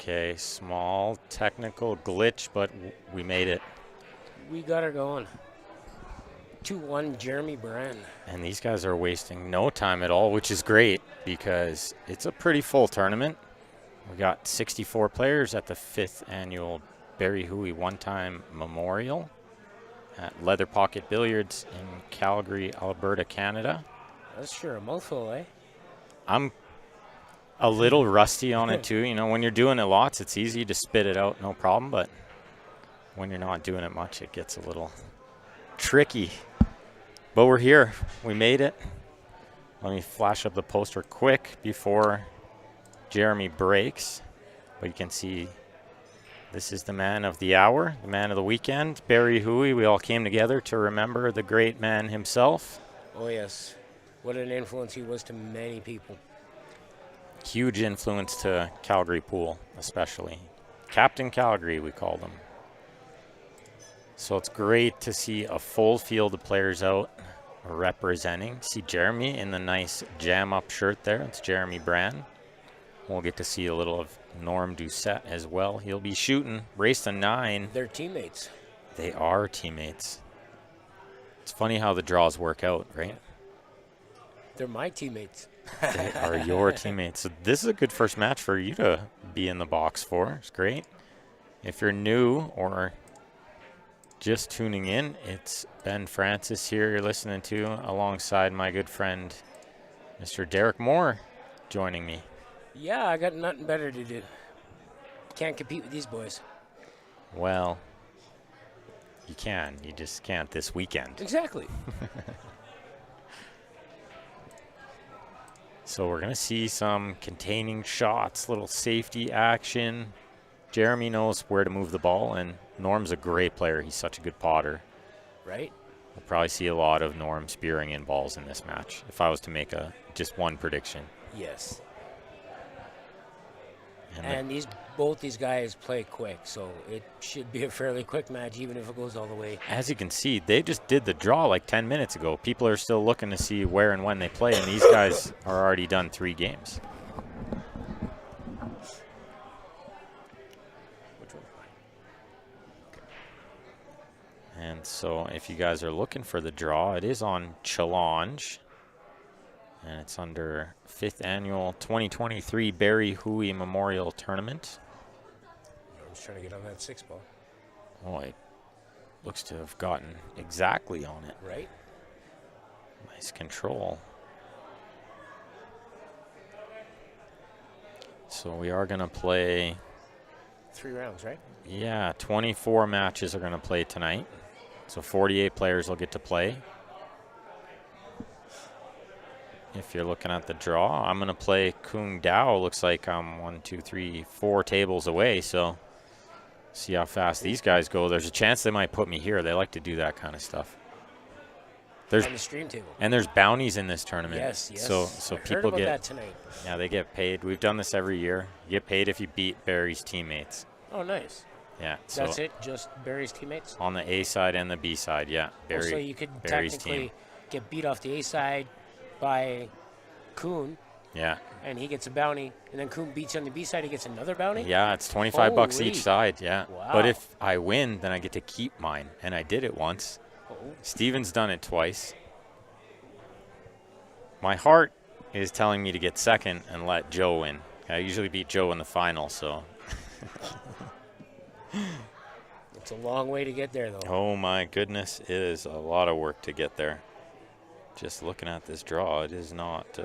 Okay, small technical glitch, but we made it. We got her going. 2-1 Jeremy Brand. And these guys are wasting no time at all, which is great because it's a pretty full tournament. We got 64 players at the 5th annual Barry Hooey one-time memorial at Leather Pocket Billiards in Calgary, Alberta, Canada. That's sure a mouthful, eh? I'm a little rusty on it too. You know, when you're doing it lots, it's easy to spit it out, no problem. But when you're not doing it much, it gets a little tricky. But we're here. We made it. Let me flash up the poster quick before Jeremy breaks. But you can see this is the man of the hour, the man of the weekend, Barry Hooey. We all came together to remember the great man himself. Oh, yes. What an influence he was to many people. Huge influence to Calgary pool, especially. Captain Calgary, we called him. So it's great to see a full field of players out representing. See Jeremy in the nice jam-up shirt there. It's Jeremy Brand. We'll get to see a little of Norm Doucette as well. He'll be shooting. Race to 9. They're teammates. They are teammates. It's funny how the draws work out, right? They're my teammates. They are your teammates. So this is a good first match for you to be in the box for. It's great. If you're new or just tuning in, it's Ben Francis here you're listening to alongside my good friend, Mr. Derek Moore, joining me. Yeah, I got nothing better to do. Can't compete with these boys. Well, you can. You just can't this weekend. Exactly. So we're going to see some containing shots, little safety action. Jeremy knows where to move the ball, and Norm's a great player. He's such a good potter. Right? We'll probably see a lot of Norm spearing in balls in this match, if I was to make just one prediction. Yes. And both these guys play quick, so it should be a fairly quick match, even if it goes all the way. as you can see, they just did the draw like 10 minutes ago. People are still looking to see where and when they play, and these guys are already done 3 games. And so if you guys are looking for the draw, it is on Challenge. And it's under 5th Annual 2023 Barry Hooey Memorial Tournament. I was trying to get on that 6 ball. Oh, it looks to have gotten exactly on it. Right? Nice control. So we are going to play... 3 rounds, right? Yeah, 24 matches are going to play tonight. So 48 players will get to play. If you're looking at the draw, I'm going to play Kung Dao. Looks like I'm 4 tables away. So see how fast these guys go. There's a chance they might put me here. They like to do that kind of stuff. On the stream table. And there's bounties in this tournament. Yes, yes. So I people heard about get that tonight. Yeah, they get paid. We've done this every year. You get paid if you beat Barry's teammates. Oh, nice. Yeah. That's it? Just Barry's teammates? On the A side and the B side, yeah. Barry, so you could Barry's technically team. get beat off the A side by Kuhn, Yeah. and he gets a bounty, and then Kuhn beats you on the B side, he gets another bounty? Yeah, it's 25 bucks Holy. each side, yeah. Wow. But if I win, then I get to keep mine, and I did it once. Oh. Steven's done it twice. My heart is telling me to get second and let Joe win. I usually beat Joe in the final, so. It's a long way to get there, though. Oh my goodness, it is a lot of work to get there. Just looking at this draw, it is not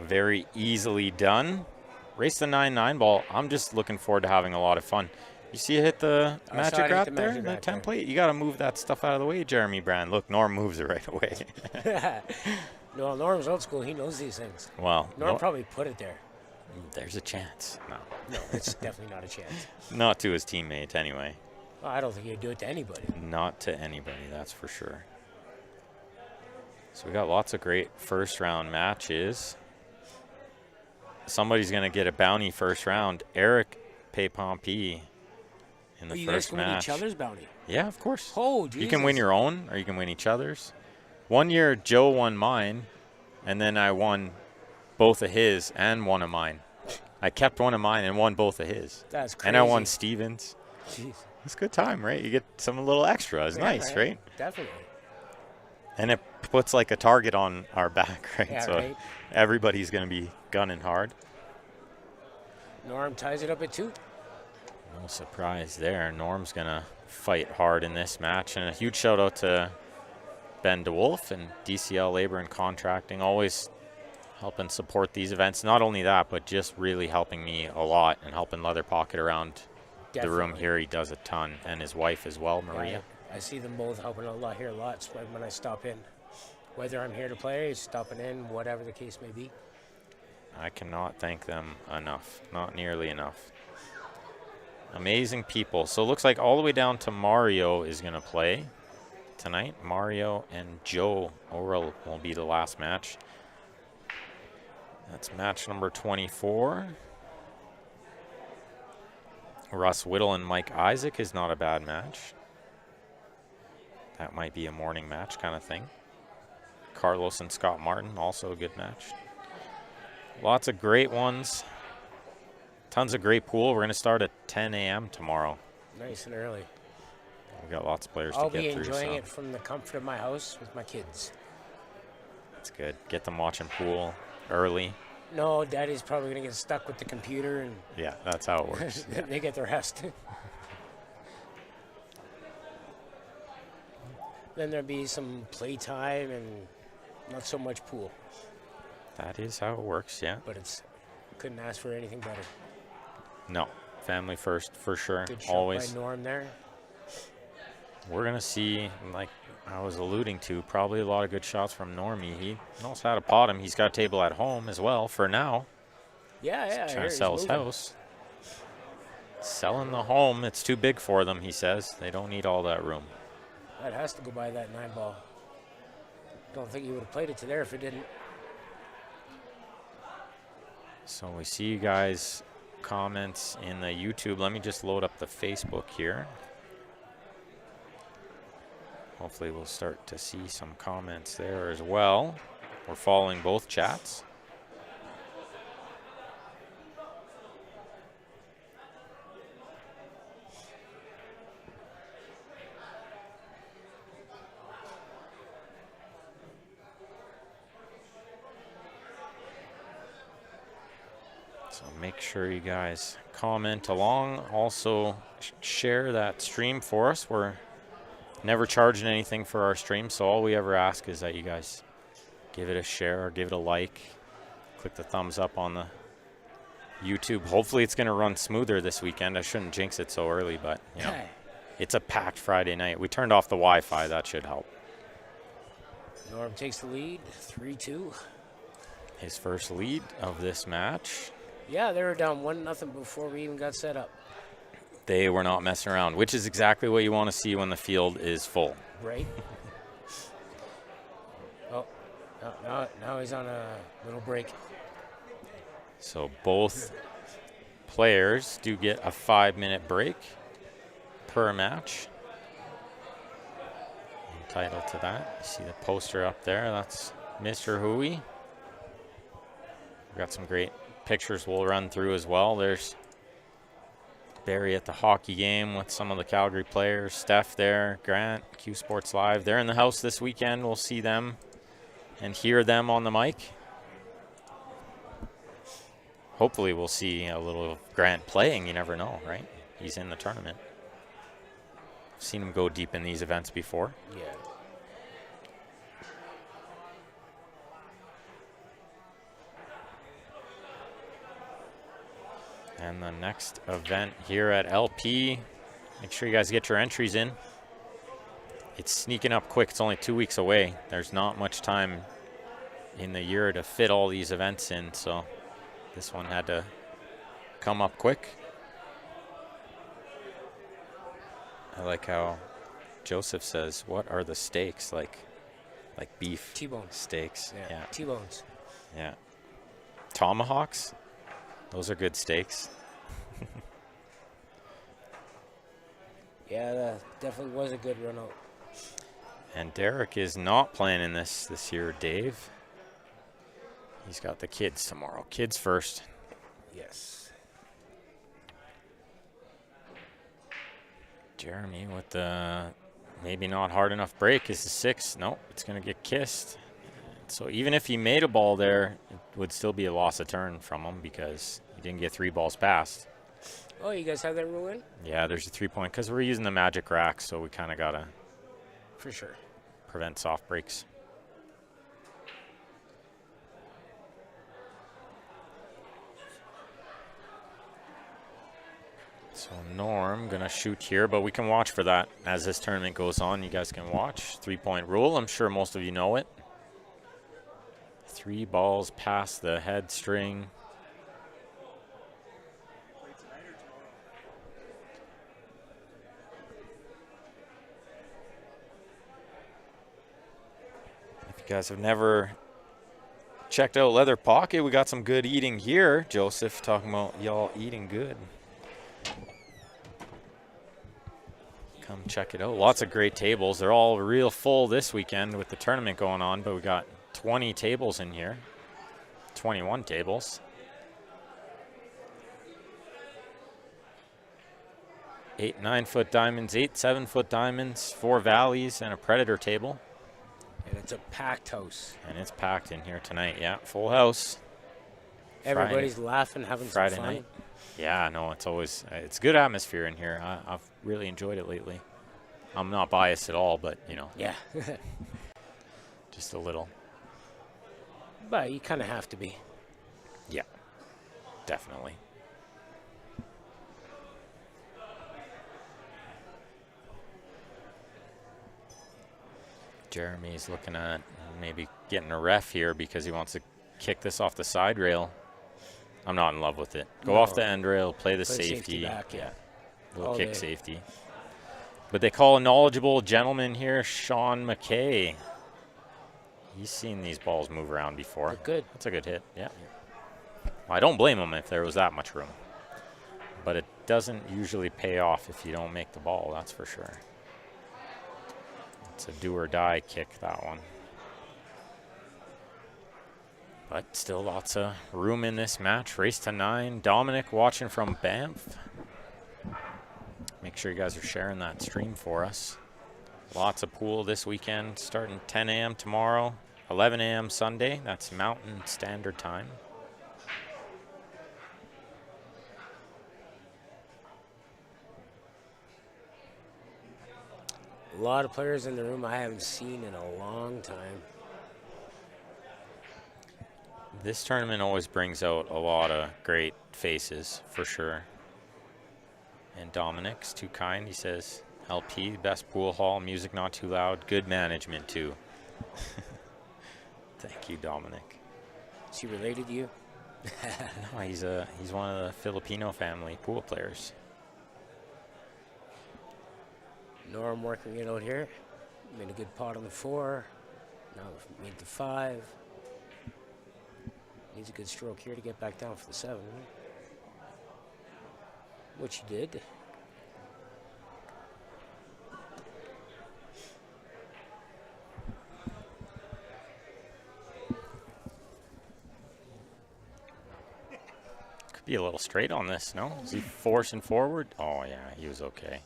very easily done. Race the 9-9 ball. I'm just looking forward to having a lot of fun. You see it hit the magic wrap there, the template? You got to move that stuff out of the way, Jeremy Brand. Look, Norm moves it right away. No, Norm's old school. He knows these things. Well, Norm probably put it there. There's a chance. No, it's definitely not a chance. Not to his teammate, anyway. Well, I don't think he'd do it to anybody. Not to anybody, that's for sure. So we got lots of great first round matches. Somebody's going to get a bounty first round. Eric Paypompi in the you first guys can match. win each other's bounty? Yeah, of course. Oh, Jesus. You can win your own, or you can win each other's. One year, Joe won mine, and then I won both of his and one of mine. I kept one of mine and won both of his. That's crazy. And I won Stevens. Jeez. It's a good time, right? You get some little extra. It's nice, right? Definitely. And it puts like a target on our back, right? Yeah, so right. everybody's going to be gunning hard. Norm ties it up at 2. No surprise there. Norm's going to fight hard in this match. And a huge shout out to Ben DeWolf and DCL Labor and Contracting, always helping support these events. Not only that, but just really helping me a lot and helping Leather Pocket around the room here. He does a ton. And his wife as well, Maria. Yeah, I see them both helping a lot here lots when I stop in. Whether I'm here to play, stopping in, whatever the case may be. I cannot thank them enough. Not nearly enough. Amazing people. So it looks like all the way down to Mario is going to play tonight. Mario and Joe Orel will be the last match. That's match number 24. Russ Whittle and Mike Isaac is not a bad match. That might be a morning match kind of thing. Carlos and Scott Martin, also a good match. Lots of great ones. Tons of great pool. We're going to start at 10 a.m. tomorrow. Nice and early. We've got lots of players I'll to get through. be enjoying it from the comfort of my house with my kids. That's good. Get them watching pool early. No, Daddy's probably going to get stuck with the computer, and yeah, that's how it works. they get the rest. Then there'll be some playtime and not so much pool. That is how it works, yeah. But couldn't ask for anything better. No, family first for sure. Good shot always. by Norm there. We're going to see, like I was alluding to, probably a lot of good shots from Normie. He knows how to pot him. He's got a table at home as well for now. Yeah. He's trying to sell his house. Selling the home, it's too big for them, he says. They don't need all that room. That has to go by that 9-ball. Don't think he would have played it to there if it didn't. So we see you guys' comments in the YouTube. Let me just load up the Facebook here. Hopefully we'll start to see some comments there as well. We're following both chats. So make sure you guys comment along. Also share that stream for us. We're never charging anything for our stream, so all we ever ask is that you guys give it a share or give it a like. Click the thumbs up on the YouTube. Hopefully it's going to run smoother this weekend. I shouldn't jinx it so early, but you know, it's a packed Friday night. We turned off the Wi-Fi. That should help. Norm takes the lead, 3-2. His first lead of this match. Yeah, they were down 1-0 before we even got set up. They were not messing around, which is exactly what you want to see when the field is full. Right. Oh, now he's on a little break. So both players do get a 5-minute break per match. Entitled to that. You see the poster up there. That's Mr. Hooey. We've got some great pictures we'll run through as well. There's Barry at the hockey game with some of the Calgary players. Steph there, Grant, Q Sports Live. They're in the house this weekend. We'll see them and hear them on the mic. Hopefully we'll see a little of Grant playing. You never know, right? He's in the tournament. I've seen him go deep in these events before. Yeah. And the next event here at LP, make sure you guys get your entries in. It's sneaking up quick. It's only 2 weeks away. There's not much time in the year to fit all these events in, so this one had to come up quick. I like how Joseph says, what are the steaks? Like beef T-bone steaks. Yeah. T-bones. Yeah. Tomahawks? Those are good steaks. Yeah, that definitely was a good run out. And Derek is not playing in this year, Dave. He's got the kids tomorrow. Kids first. Yes. Jeremy with the maybe not hard enough break is the 6. Nope, it's going to get kissed. So even if he made a ball there, it would still be a loss of turn from him because he didn't get 3 balls past. Oh, you guys have that rule in? Yeah, there's a 3-point because we're using the magic rack, so we kind of got to For sure. prevent soft breaks. So Norm gonna shoot here, but we can watch for that as this tournament goes on. You guys can watch. 3-point rule. I'm sure most of you know it. 3 balls past the head string. If you guys have never checked out Leather Pocket, we got some good eating here. Joseph talking about y'all eating good. Come check it out. Lots of great tables. They're all real full this weekend with the tournament going on, but we got 20 tables in here. 21 tables. 8 9-foot diamonds, 8 7-foot diamonds, 4 valleys, and a predator table. And it's a packed house. And it's packed in here tonight. Yeah, full house. Everybody's laughing, having Friday some fun. night. Yeah, no, it's always it's good atmosphere in here. I've really enjoyed it lately. I'm not biased at all, but you know, Yeah. just a little. But you kind of have to be. Yeah, definitely. Jeremy's looking at maybe getting a ref here because he wants to kick this off the side rail. I'm not in love with it. Go off the end rail, play the safety. Back, yeah. Little All kick day. safety. But they call a knowledgeable gentleman here, Sean McKay. He's seen these balls move around before. They're good. That's a good hit, yeah. Well, I don't blame him if there was that much room. But it doesn't usually pay off if you don't make the ball, that's for sure. It's a do or die kick, that one. But still lots of room in this match. Race to 9. Dominic watching from Banff. Make sure you guys are sharing that stream for us. Lots of pool this weekend, starting 10 a.m. tomorrow, 11 a.m. Sunday. That's Mountain Standard Time. A lot of players in the room I haven't seen in a long time. This tournament always brings out a lot of great faces, for sure. And Dominic's too kind. He says, LP, best pool hall, music not too loud, good management too. Thank you, Dominic. Is he related to you? No, he's one of the Filipino family pool players. Norm working it out here. Made a good pot on the 4. Now made the 5. Needs a good stroke here to get back down for the 7. Which he did. Could be a little straight on this, no? Is he forcing forward? Oh, yeah, he was okay.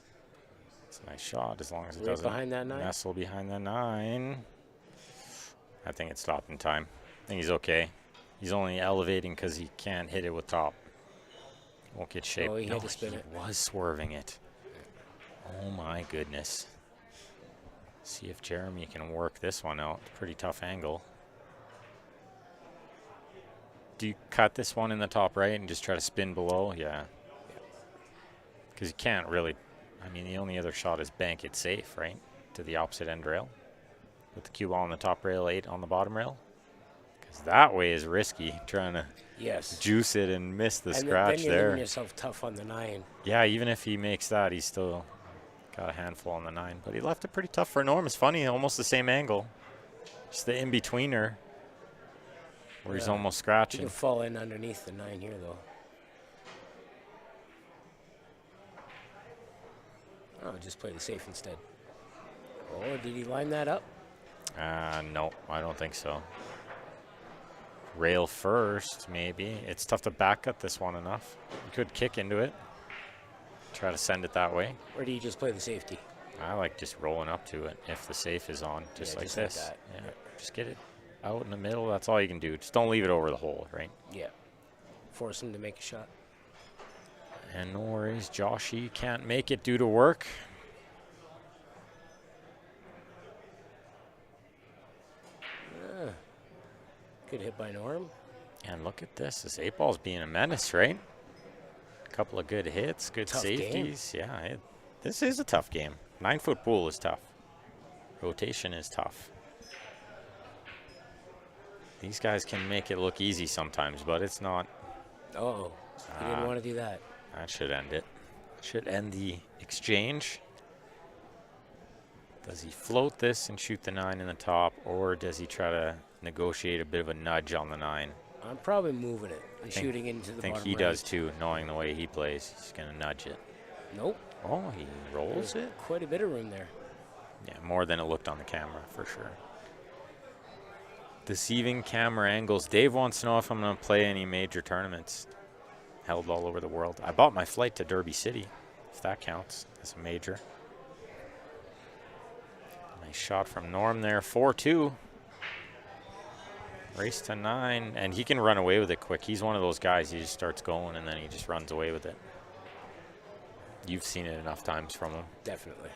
It's a nice shot as long as it doesn't behind that 9? nestle behind the 9. I think it stopped in time. I think he's okay. He's only elevating because he can't hit it with top. Won't get shaped. Oh, he no, had to spin it. Was swerving it. Oh, my goodness. See if Jeremy can work this one out. Pretty tough angle. Do you cut this one in the top right and just try to spin below? Yeah. Because you can't really. I mean, the only other shot is bank it safe, right? To the opposite end rail. With the cue ball on the top rail, 8 on the bottom rail. Because that way is risky, trying to juice it and miss the scratch then you're there. leaving yourself tough on the 9. Yeah, even if he makes that, he's still got a handful on the 9. But he left it pretty tough for Norm. It's funny, almost the same angle. Just the in-betweener where he's almost You scratching. can fall in underneath the 9 here, though. Oh, just play the safe instead. Oh, did he line that up? No, I don't think so. Rail first, maybe. It's tough to back cut this one enough. You could kick into it. Try to send it that way. Or do you just play the safety? I like just rolling up to it if the safe is on, just like just this. Like that. Yeah. Just get it out in the middle. That's all you can do. Just don't leave it over the hole, right? Yeah. Force him to make a shot. And no worries, Joshy can't make it due to work. Good hit by Norm. And look at this. This 8-ball's being a menace, right? A couple of good hits, good Tough safeties. Game. Yeah, this is a tough game. 9-foot pool is tough. Rotation is tough. These guys can make it look easy sometimes, but it's not. Oh, he didn't want to do that. That should end it. Should end the exchange. Does he float this and shoot the 9 in the top, or does he try to negotiate a bit of a nudge on the 9? I'm probably moving it and shooting into the bottom. I think he does too, knowing the way he plays. He's going to nudge it. Nope. Oh, he rolls it? Quite a bit of room there. Yeah, more than it looked on the camera, for sure. Deceiving camera angles. Dave wants to know if I'm going to play any major tournaments held all over the world. I bought my flight to Derby City, if that counts as a major. Nice shot from Norm there, 4-2. Race to 9, and he can run away with it quick. He's one of those guys, he just starts going and then he just runs away with it. You've seen it enough times from him. Definitely.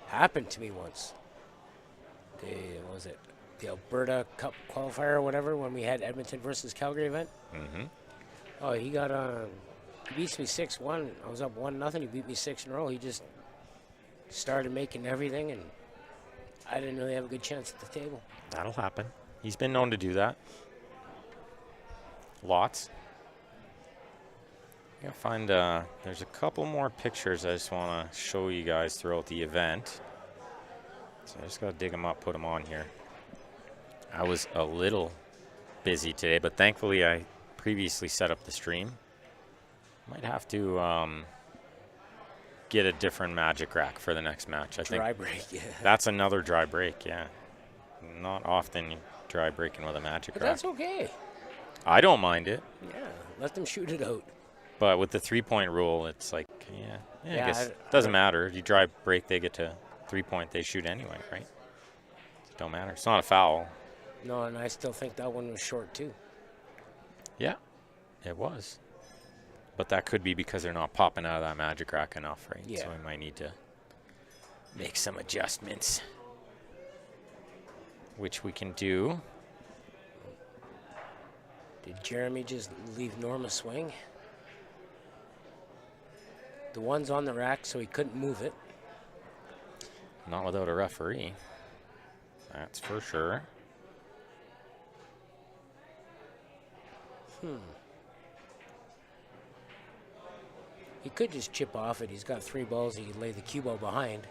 Happened to me once. What was it? The Alberta Cup qualifier or whatever, when we had Edmonton versus Calgary event. Mm-hmm. Oh, he got he beats me 6-1. I was up 1-0. He beat me 6 in a row. He just started making everything, and I didn't really have a good chance at the table. That'll happen. He's been known to do that. Lots. I gotta find, there's a couple more pictures I just want to show you guys throughout the event. So I just gotta dig them up, put them on here. I was a little busy today, but thankfully I previously set up the stream. Might have to get a different magic rack for the next match. I think dry break, yeah. That's another dry break, yeah. Not often dry breaking with a magic rack. That's okay. I don't mind it. Yeah, let them shoot it out. But with the 3-point rule, it's like, I guess it I doesn't matter. If you dry break, they get to 3-point, they shoot anyway, right? It don't matter. It's not a foul. No, and I still think that one was short too. Yeah, it was. But that could be because they're not popping out of that magic rack enough, right? Yeah. So we might need to make some adjustments, which we can do. Did Jeremy just leave Norm a swing? The one's on the rack, so he couldn't move it. Not without a referee. That's for sure. He could just chip off it. He's got 3 balls. He could lay the cue ball behind.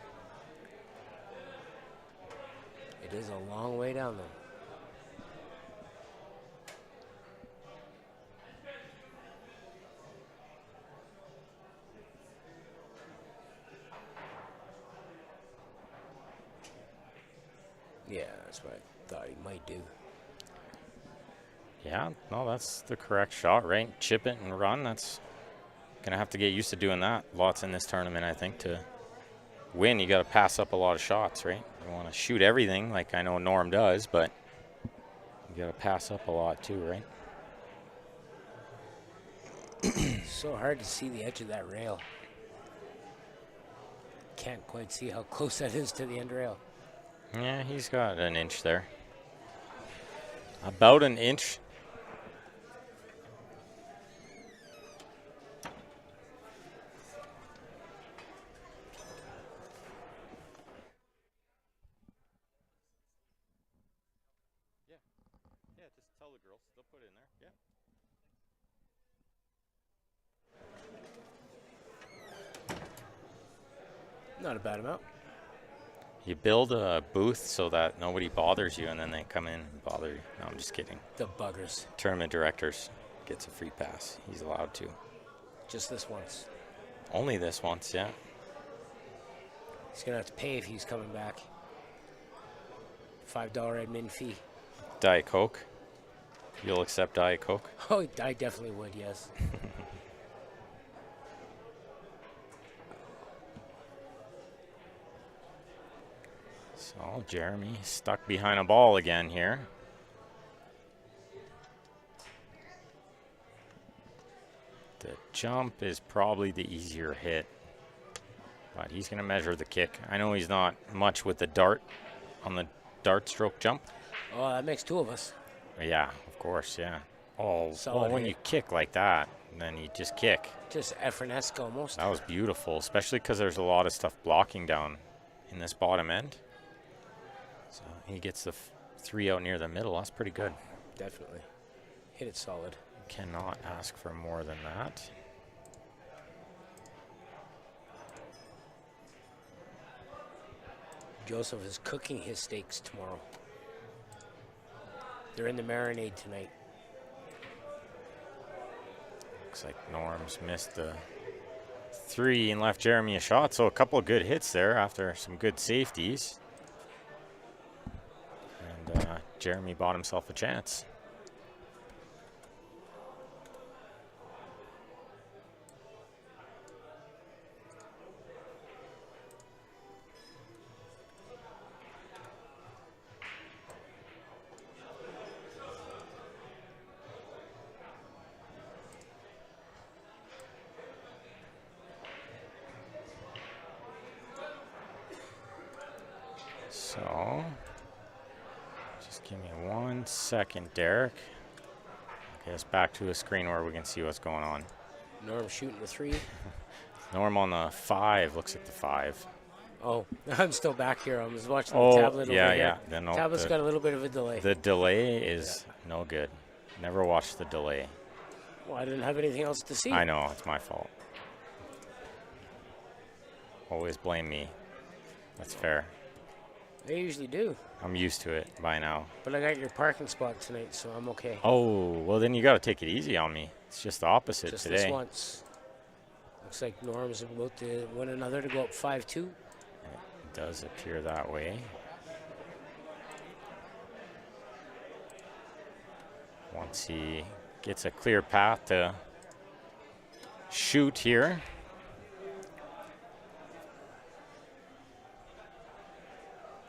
It is a long way down, though. Yeah, that's what I thought he might do. Yeah, no, that's the correct shot, right? Chip it and run. That's gonna have to get used to doing that lots in this tournament, I think. To win, you got to pass up a lot of shots, right? You want to shoot everything, like I know Norm does, but you got to pass up a lot too, right? So hard to see the edge of that rail. Can't quite see how close that is to the end rail. Yeah, he's got an inch there. About an inch. Yeah, just tell the girls. They'll put it in there. Yeah. Not a bad amount. You build a booth so that nobody bothers you, and then they come in and bother you. No, I'm just kidding. The buggers. Tournament directors gets a free pass. He's allowed to. Just this once. Only this once, yeah. He's going to have to pay if he's coming back. $5 admin fee. Diet Coke. You'll accept Diet Coke? Oh, I definitely would, yes. So Jeremy stuck behind a ball again here. The jump is probably the easier hit, but he's going to measure the kick. I know he's not much with the dart on the dart stroke jump. Oh, that makes two of us. Yeah, of course, yeah. Oh, Solid well, when hit. you kick like that, then you just kick. Just Effernesque almost. That was beautiful, especially because there's a lot of stuff blocking down in this bottom end. So he gets the 3 out near the middle. That's pretty good. Definitely. Hit it solid. Cannot ask for more than that. Joseph is cooking his steaks tomorrow. They're in the marinade tonight. Looks like Norm's missed the 3 and left Jeremy a shot. So a couple of good hits there after some good safeties. And Jeremy bought himself a chance. So, just give me 1 second, Derek. Okay, it's back to a screen where we can see what's going on. Norm shooting the 3. Norm on the 5, looks at the 5. Oh, I'm still back here. I was watching Oh, the tablet yeah, over here. yeah. Then Tablet's got a little bit of a delay. The delay is no good. Never watch the delay. Well, I didn't have anything else to see. I know, it's my fault. Always blame me. That's fair. They usually do. I'm used to it by now. But I got your parking spot tonight, so I'm okay. Oh, well then you got to take it easy on me. It's just the opposite Just today. this once. Looks like Norm's about to win another to go up 5-2. It does appear that way. Once he gets a clear path to shoot here.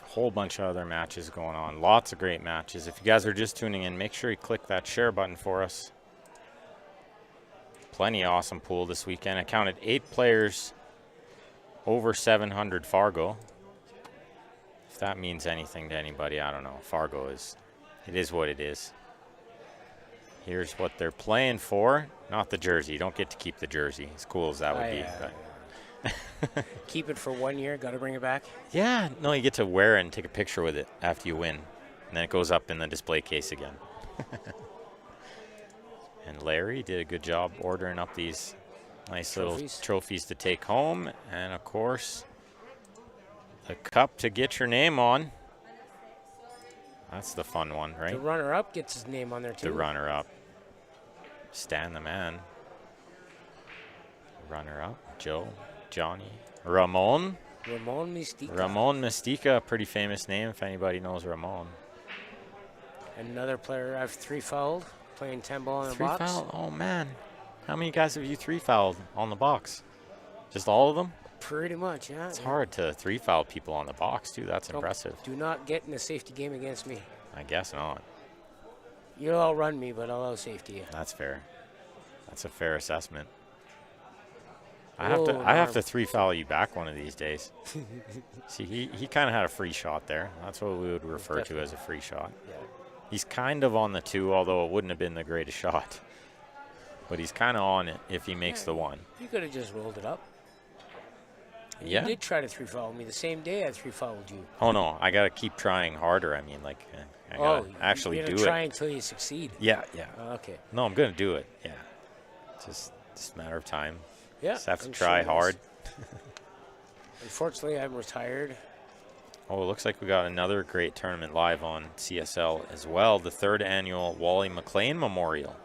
Whole bunch of other matches going on. Lots of great matches. If you guys are just tuning in, make sure you click that share button for us. Plenty awesome pool this weekend. I counted 8 players over 700 Fargo. If that means anything to anybody, I don't know. Fargo it is what it is. Here's what they're playing for. Not the jersey. You don't get to keep the jersey, as cool as that would be. But Keep it for 1 year. Got to bring it back. yeah, no, you get to wear it and take a picture with it after you win. And then it goes up in the display case again. And Larry did a good job ordering up these nice little trophies to take home. And, of course, the cup to get your name on. That's the fun one, right? The runner-up gets his name on there, too. The runner-up. Stan the man. Runner-up, Joe, Johnny, Ramon. Ramon Mystica. Ramon Mystica, pretty famous name if anybody knows Ramon. Another player I've 3-fouled, playing 10 ball in the 3 box. foul? Oh, man. How many guys have you 3-fouled on the box? Just all of them? Pretty much, yeah. It's hard to 3-foul people on the box, too. That's impressive. Do not get in a safety game against me. I guess not. You'll outrun me, but I'll out-safety you. That's fair. That's a fair assessment. I Whoa, have to Norm. 3-foul you back one of these days. See, he kind of had a free shot there. That's what we would refer to as a free shot. Yeah. He's kind of on the 2, although it wouldn't have been the greatest shot. But he's kind of on it if he makes the 1. You could have just rolled it up. And Yeah. You did try to 3-foul me the same day I 3-fouled you. Oh, no. I got to keep trying harder. I mean, like, I got to actually you're do gonna try it. until you succeed. Yeah, yeah. Oh, okay. No, I'm going to do it. Yeah. Just a matter of time. Yeah. Just have to I'm try sure it hard. is. Unfortunately, I'm retired. Oh, it looks like we got another great tournament live on CSL as well. The 3rd annual Wally McLean Memorial.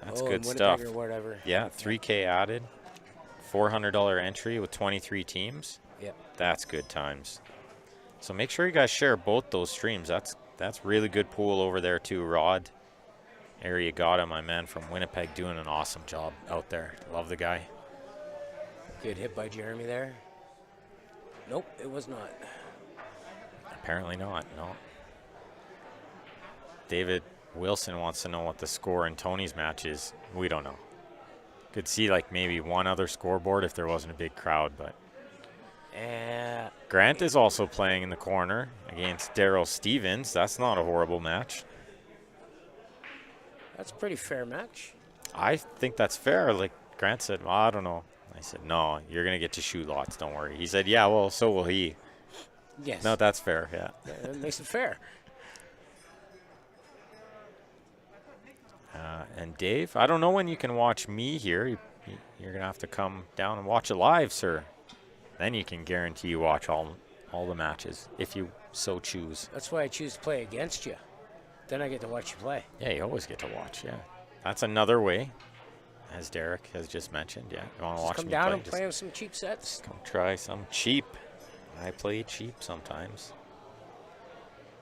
That's good in Winnipeg stuff. or whatever. Yeah, $3K added. $400 entry with 23 teams. Yep. That's good times. So make sure you guys share both those streams. That's That's really good pool over there too. Rod Arriagada, my man from Winnipeg, doing an awesome job out there. Love the guy. Good hit by Jeremy there. Nope, it was not. Apparently not, no. David Wilson wants to know what the score in Tony's match is. We don't know. Could see like maybe one other scoreboard if there wasn't a big crowd, but Grant is also playing in the corner against Daryl Stevens. That's not a horrible match. That's a pretty fair match. I think that's fair. Like Grant said, well, I don't know. I said, no, you're going to get to shoot lots. Don't worry. He said, yeah, well, so will he. Yes. No, that's fair, yeah. That makes it fair. And Dave, I don't know when you can watch me here. You're going to have to come down and watch it live, sir. Then you can guarantee you watch all the matches, if you so choose. That's why I choose to play against you. Then I get to watch you play. Yeah, you always get to watch, yeah. That's another way, as Derek has just mentioned, yeah. You want to watch me play? Come down and play with some cheap sets. Come try some cheap. I play cheap sometimes.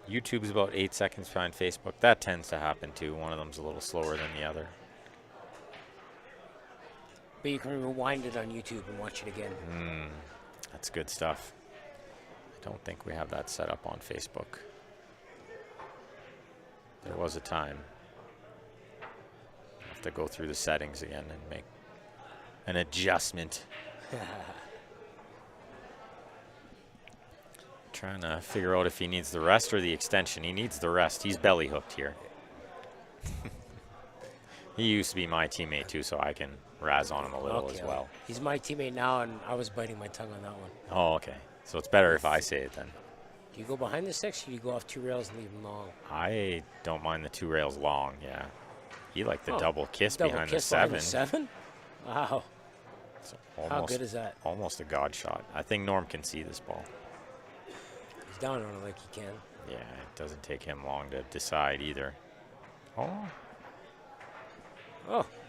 YouTube's about 8 seconds behind Facebook. That tends to happen too. One of them's a little slower than the other. But you can rewind it on YouTube and watch it again. That's good stuff. I don't think we have that set up on Facebook. There was a time. I have to go through the settings again and make an adjustment. Trying to figure out if he needs the rest or the extension. He needs the rest. He's belly hooked here. He used to be my teammate too, so I can razz on him a little as well. He's my teammate now, and I was biting my tongue on that one. Oh, okay. So it's better if I say it then. Do you go behind the 6 or do you go off 2 rails and leave them long? I don't mind the 2 rails long, yeah. You like the double kiss double behind kiss the 7. behind the 7? Wow. How good is that? Almost a god shot. I think Norm can see this ball. He's down on it like he can. Yeah, it doesn't take him long to decide either. Oh,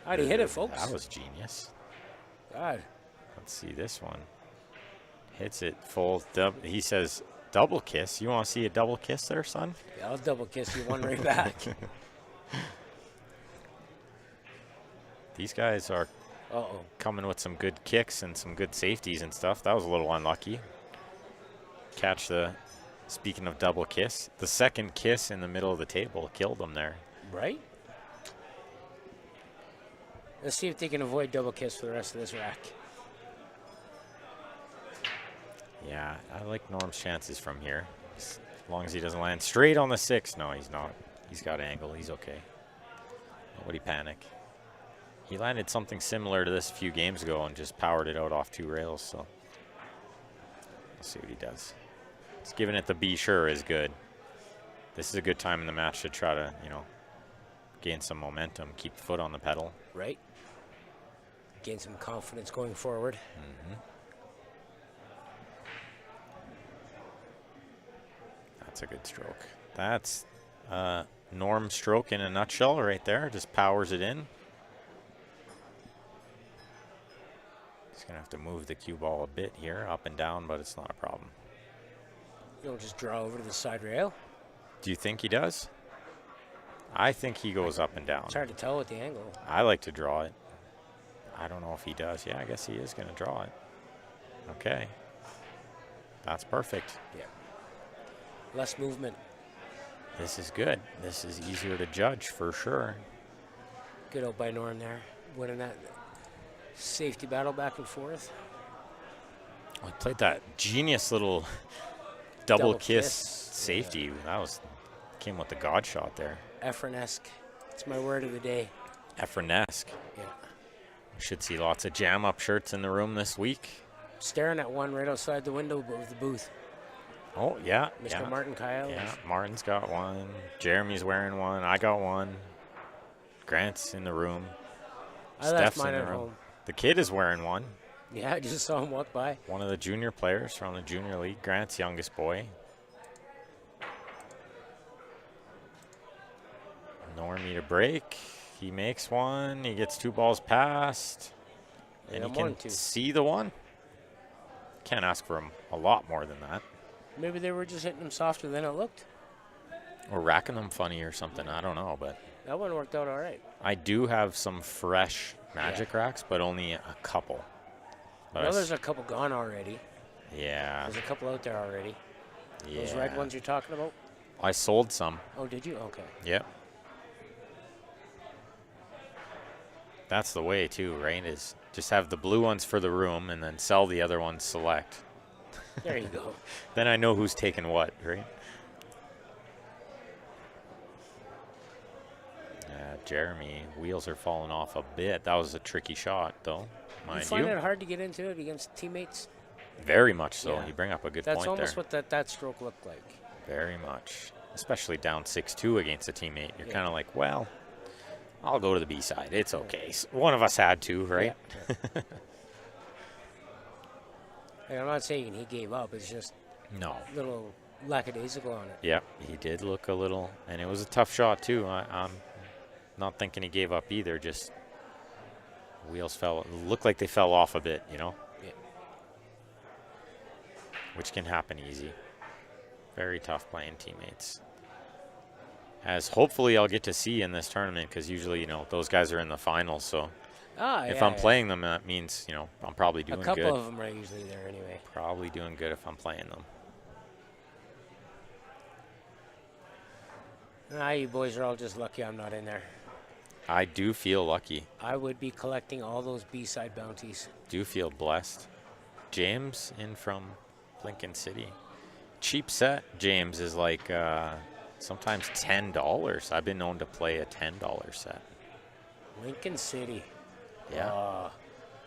how'd he hit it, folks? That was genius. God. Let's see this one. Hits it full. He says, double kiss. You want to see a double kiss there, son? Yeah, I'll double kiss you one right back. These guys are coming with some good kicks and some good safeties and stuff. That was a little unlucky. Catch the, speaking of double kiss, the second kiss in the middle of the table killed them there. Right? Let's see if they can avoid double kiss for the rest of this rack. Yeah, I like Norm's chances from here. As long as he doesn't land straight on the 6. No, he's not. He's got angle. He's okay. Nobody panic. He landed something similar to this a few games ago and just powered it out off 2 rails. So we'll see what he does. Just giving it the be sure is good. This is a good time in the match to try to, gain some momentum, keep the foot on the pedal. Right. Gain some confidence going forward. That's a good stroke. That's Norm's stroke in a nutshell right there. Just powers it in. He's going to have to move the cue ball a bit here, up and down, but it's not a problem. You don't just draw over to the side rail. Do you think he does? I think he goes up and down. It's hard to tell with the angle. I like to draw it. I don't know if he does. Yeah, I guess he is going to draw it. Okay. That's perfect. Yeah. Less movement. This is good. This is easier to judge for sure. Good out by Norm there. Winning that safety battle back and forth. I played that genius little double kiss safety. Yeah. That came with the god shot there. Efren-esque. It's my word of the day. Efren-esque. Yeah. We should see lots of jam-up shirts in the room this week. Staring at one right outside the window of the booth. Oh, yeah. Mr. Martin Kyle. Yeah, Martin's got one. Jeremy's wearing one. I got one. Grant's in the room. I left mine at home. The kid is wearing one. Yeah, I just saw him walk by. One of the junior players from the junior league. Grant's youngest boy. Norm need a break. He makes one. He gets 2 balls past. And he can see the one. Can't ask for him a lot more than that. Maybe they were just hitting him softer than it looked. Or racking them funny or something. I don't know, but That one worked out all right. I do have some fresh Magic racks, but only a couple. But Well, there's a couple gone already. yeah. There's a couple out there already. Yeah. Those red ones you're talking about? I sold some. Oh, did you? Okay. Yep. That's the way too, right? Is just have the blue ones for the room and then sell the other ones select. There you go. Then I know who's taking what, right? Yeah, Jeremy, wheels are falling off a bit. That was a tricky shot, though, You mind find you. it hard to get into it against teammates? Very much so. Yeah. You bring up a good That's point almost there. what that stroke looked like. Very much. Especially down 6-2 against a teammate. You're Yeah. kind of like, well, I'll go to the B side. It's okay. One of us had to, right? Yeah. Like, I'm not saying he gave up. It's just No. a little lackadaisical on it. Yep, he did look a little, and it was a tough shot too. I'm not thinking he gave up either. Just wheels looked like they fell off a bit, you know, Yeah. which can happen easy. Very tough playing teammates. As hopefully I'll get to see in this tournament, because usually, you know, those guys are in the finals. So if I'm playing them, that means, you know, I'm probably doing a couple good. of them are usually there anyway. Probably doing good if I'm playing them. You boys are all just lucky I'm not in there. I do feel lucky. I would be collecting all those B-side bounties. Do feel blessed. James in from Lincoln City. Cheap set, James, is like sometimes $10. I've been known to play a $10 set. Lincoln City. Yeah.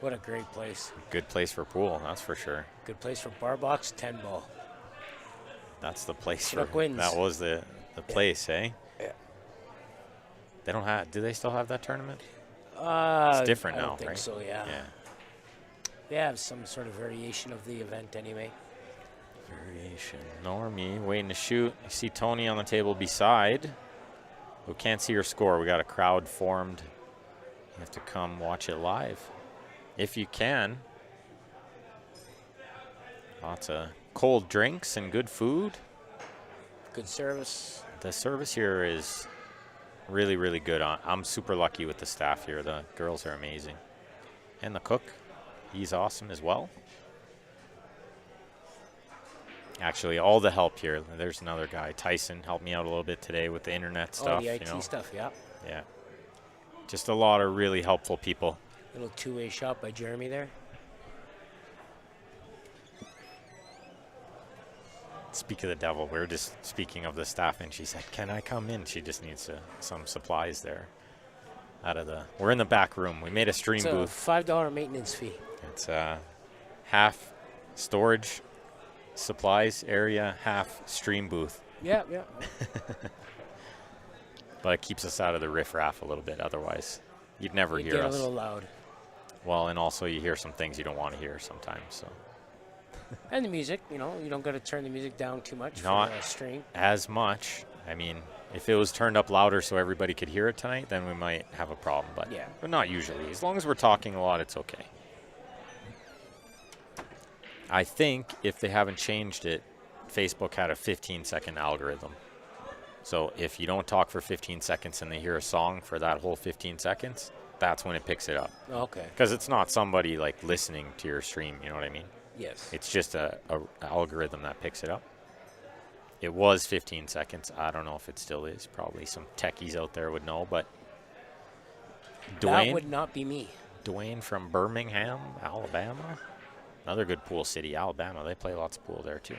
What a great place. Good place for pool, that's for sure. Good place for bar box, 10 ball. That's the place Chuck for wins. That was the place, eh? Yeah. They don't have, do they still have that tournament? It's different I now, don't think right? so, yeah. Yeah. They have some sort of variation of the event anyway. Variation. Normie waiting to shoot. I see Tony on the table beside, who can't see her score. We got a crowd formed. You have to come watch it live if you can. Lots of cold drinks and good food. Good service. The service here is really, really good. I'm super lucky with the staff here. The girls are amazing. And the cook, he's awesome as well. Actually, all the help here. There's another guy, Tyson, helped me out a little bit today with the internet stuff. The IT you know. stuff, yeah. Yeah. Just a lot of really helpful people. Little two-way shot by Jeremy there. Speak of the devil, we were just speaking of the staff, and she said, "Can I come in?" She just needs some supplies there. We're in the back room. We made a stream It's a booth. $5 maintenance fee. It's half storage supplies area, half stream booth. Yeah. But it keeps us out of the riffraff a little bit. Otherwise, you'd never You hear get us. a little loud. Well, and also you hear some things you don't want to hear sometimes. So And the music, you don't got to turn the music down too much Not for a stream. as much. I mean, if it was turned up louder so everybody could hear it tonight, then we might have a problem. But Yeah. but not usually. As long as we're talking a lot, it's okay. I think if they haven't changed it, Facebook had a 15-second algorithm. So if you don't talk for 15 seconds and they hear a song for that whole 15 seconds, that's when it picks it up. Okay. Because it's not somebody like listening to your stream, you know what I mean? Yes. It's just a algorithm that picks it up. It was 15 seconds. I don't know if it still is. Probably some techies out there would know, but That would not be me. Dwayne from Birmingham, Alabama. Another good pool city, Alabama. They play lots of pool there too.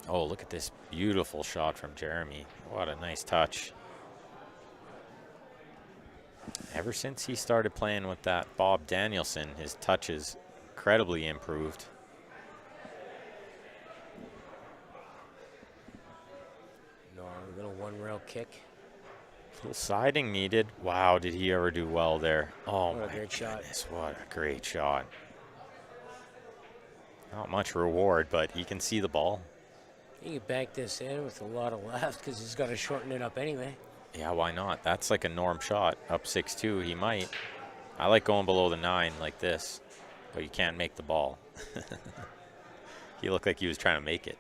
Oh, look at this beautiful shot from Jeremy. What a nice touch. Ever since he started playing with that Bob Danielson, his touch is incredibly improved. No, a little one-rail kick. Little siding needed. Wow, did he ever do well there? Oh, What a my great shot. goodness, what a great shot. Not much reward, but he can see the ball. He could bank this in with a lot of left because he's got to shorten it up anyway. Yeah, why not? That's like a norm shot. Up 6-2, he might. I like going below the 9 like this, but you can't make the ball. He looked like he was trying to make it.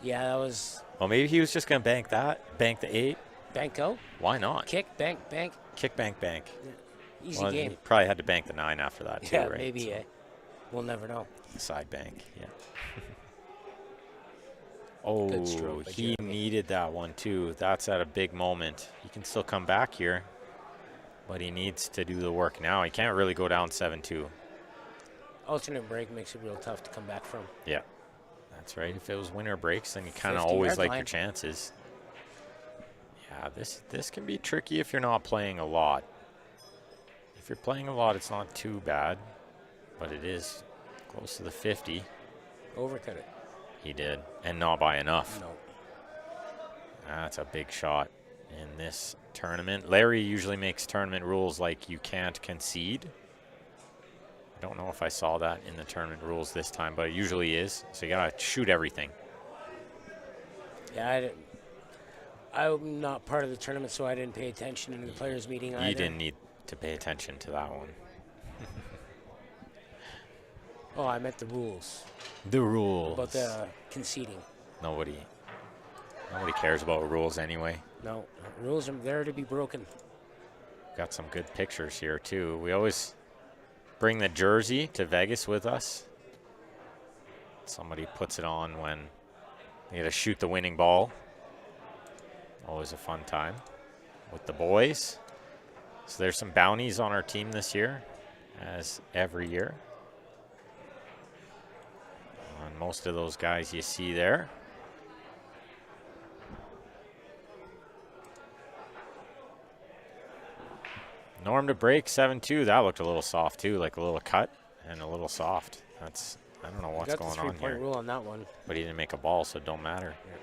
Yeah, that was Well, maybe he was just going to bank the 8. bank out, Why not? kick, bank, bank. Kick, bank, bank. Easy Well, game. he probably had to bank the 9 after that, too, Yeah, right? maybe. So, We'll never know. side bank, yeah. Good stroke by He Jeremy. needed that one, too. That's at a big moment. He can still come back here, but he needs to do the work now. He can't really go down 7-2. Alternate break makes it real tough to come back from. Yeah, that's right. If it was winner breaks, then you kind of 50 always yard like line. your chances. Yeah, this can be tricky if you're not playing a lot. If you're playing a lot, it's not too bad, but it is close to the 50. Overcut it. He did, and not by enough. No. That's a big shot in this tournament. Larry usually makes tournament rules like you can't concede. I don't know if I saw that in the tournament rules this time, but it usually is. So you gotta shoot everything. Yeah, I'm not part of the tournament, so I didn't pay attention in the players' meeting either. You didn't need to pay attention to that one. Oh, I meant the rules. The rules. About the conceding. Nobody cares about rules anyway. No, rules are there to be broken. Got some good pictures here too. We always bring the jersey to Vegas with us. Somebody puts it on when they get to shoot the winning ball. Always a fun time with the boys. So there's some bounties on our team this year, as every year. On most of those guys you see there. Norm to break 7-2. That looked a little soft too, like a little cut and a little soft. That's, I don't know what's Got going the on three-point here. rule on that one. But he didn't make a ball, so it don't matter. You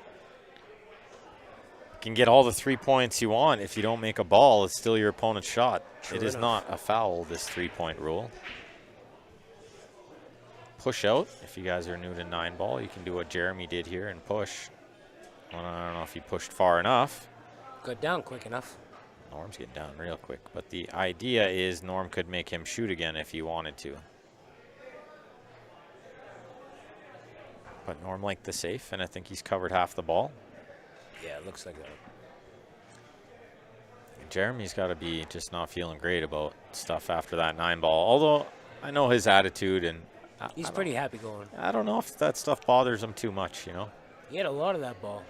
can get all the 3 points you want. If you don't make a ball, it's still your opponent's shot. True it is enough. not a foul, this 3-point rule. Push out. If you guys are new to 9-ball, you can do what Jeremy did here and push. Well, I don't know if he pushed far enough. Got down quick enough. Norm's getting down real quick. But the idea is Norm could make him shoot again if he wanted to. But Norm liked the safe, and I think he's covered half the ball. Yeah, it looks like that. Jeremy's got to be just not feeling great about stuff after that 9-ball. Although I know his attitude, and He's pretty happy going. I don't know if that stuff bothers him too much, you know. He had a lot of that ball.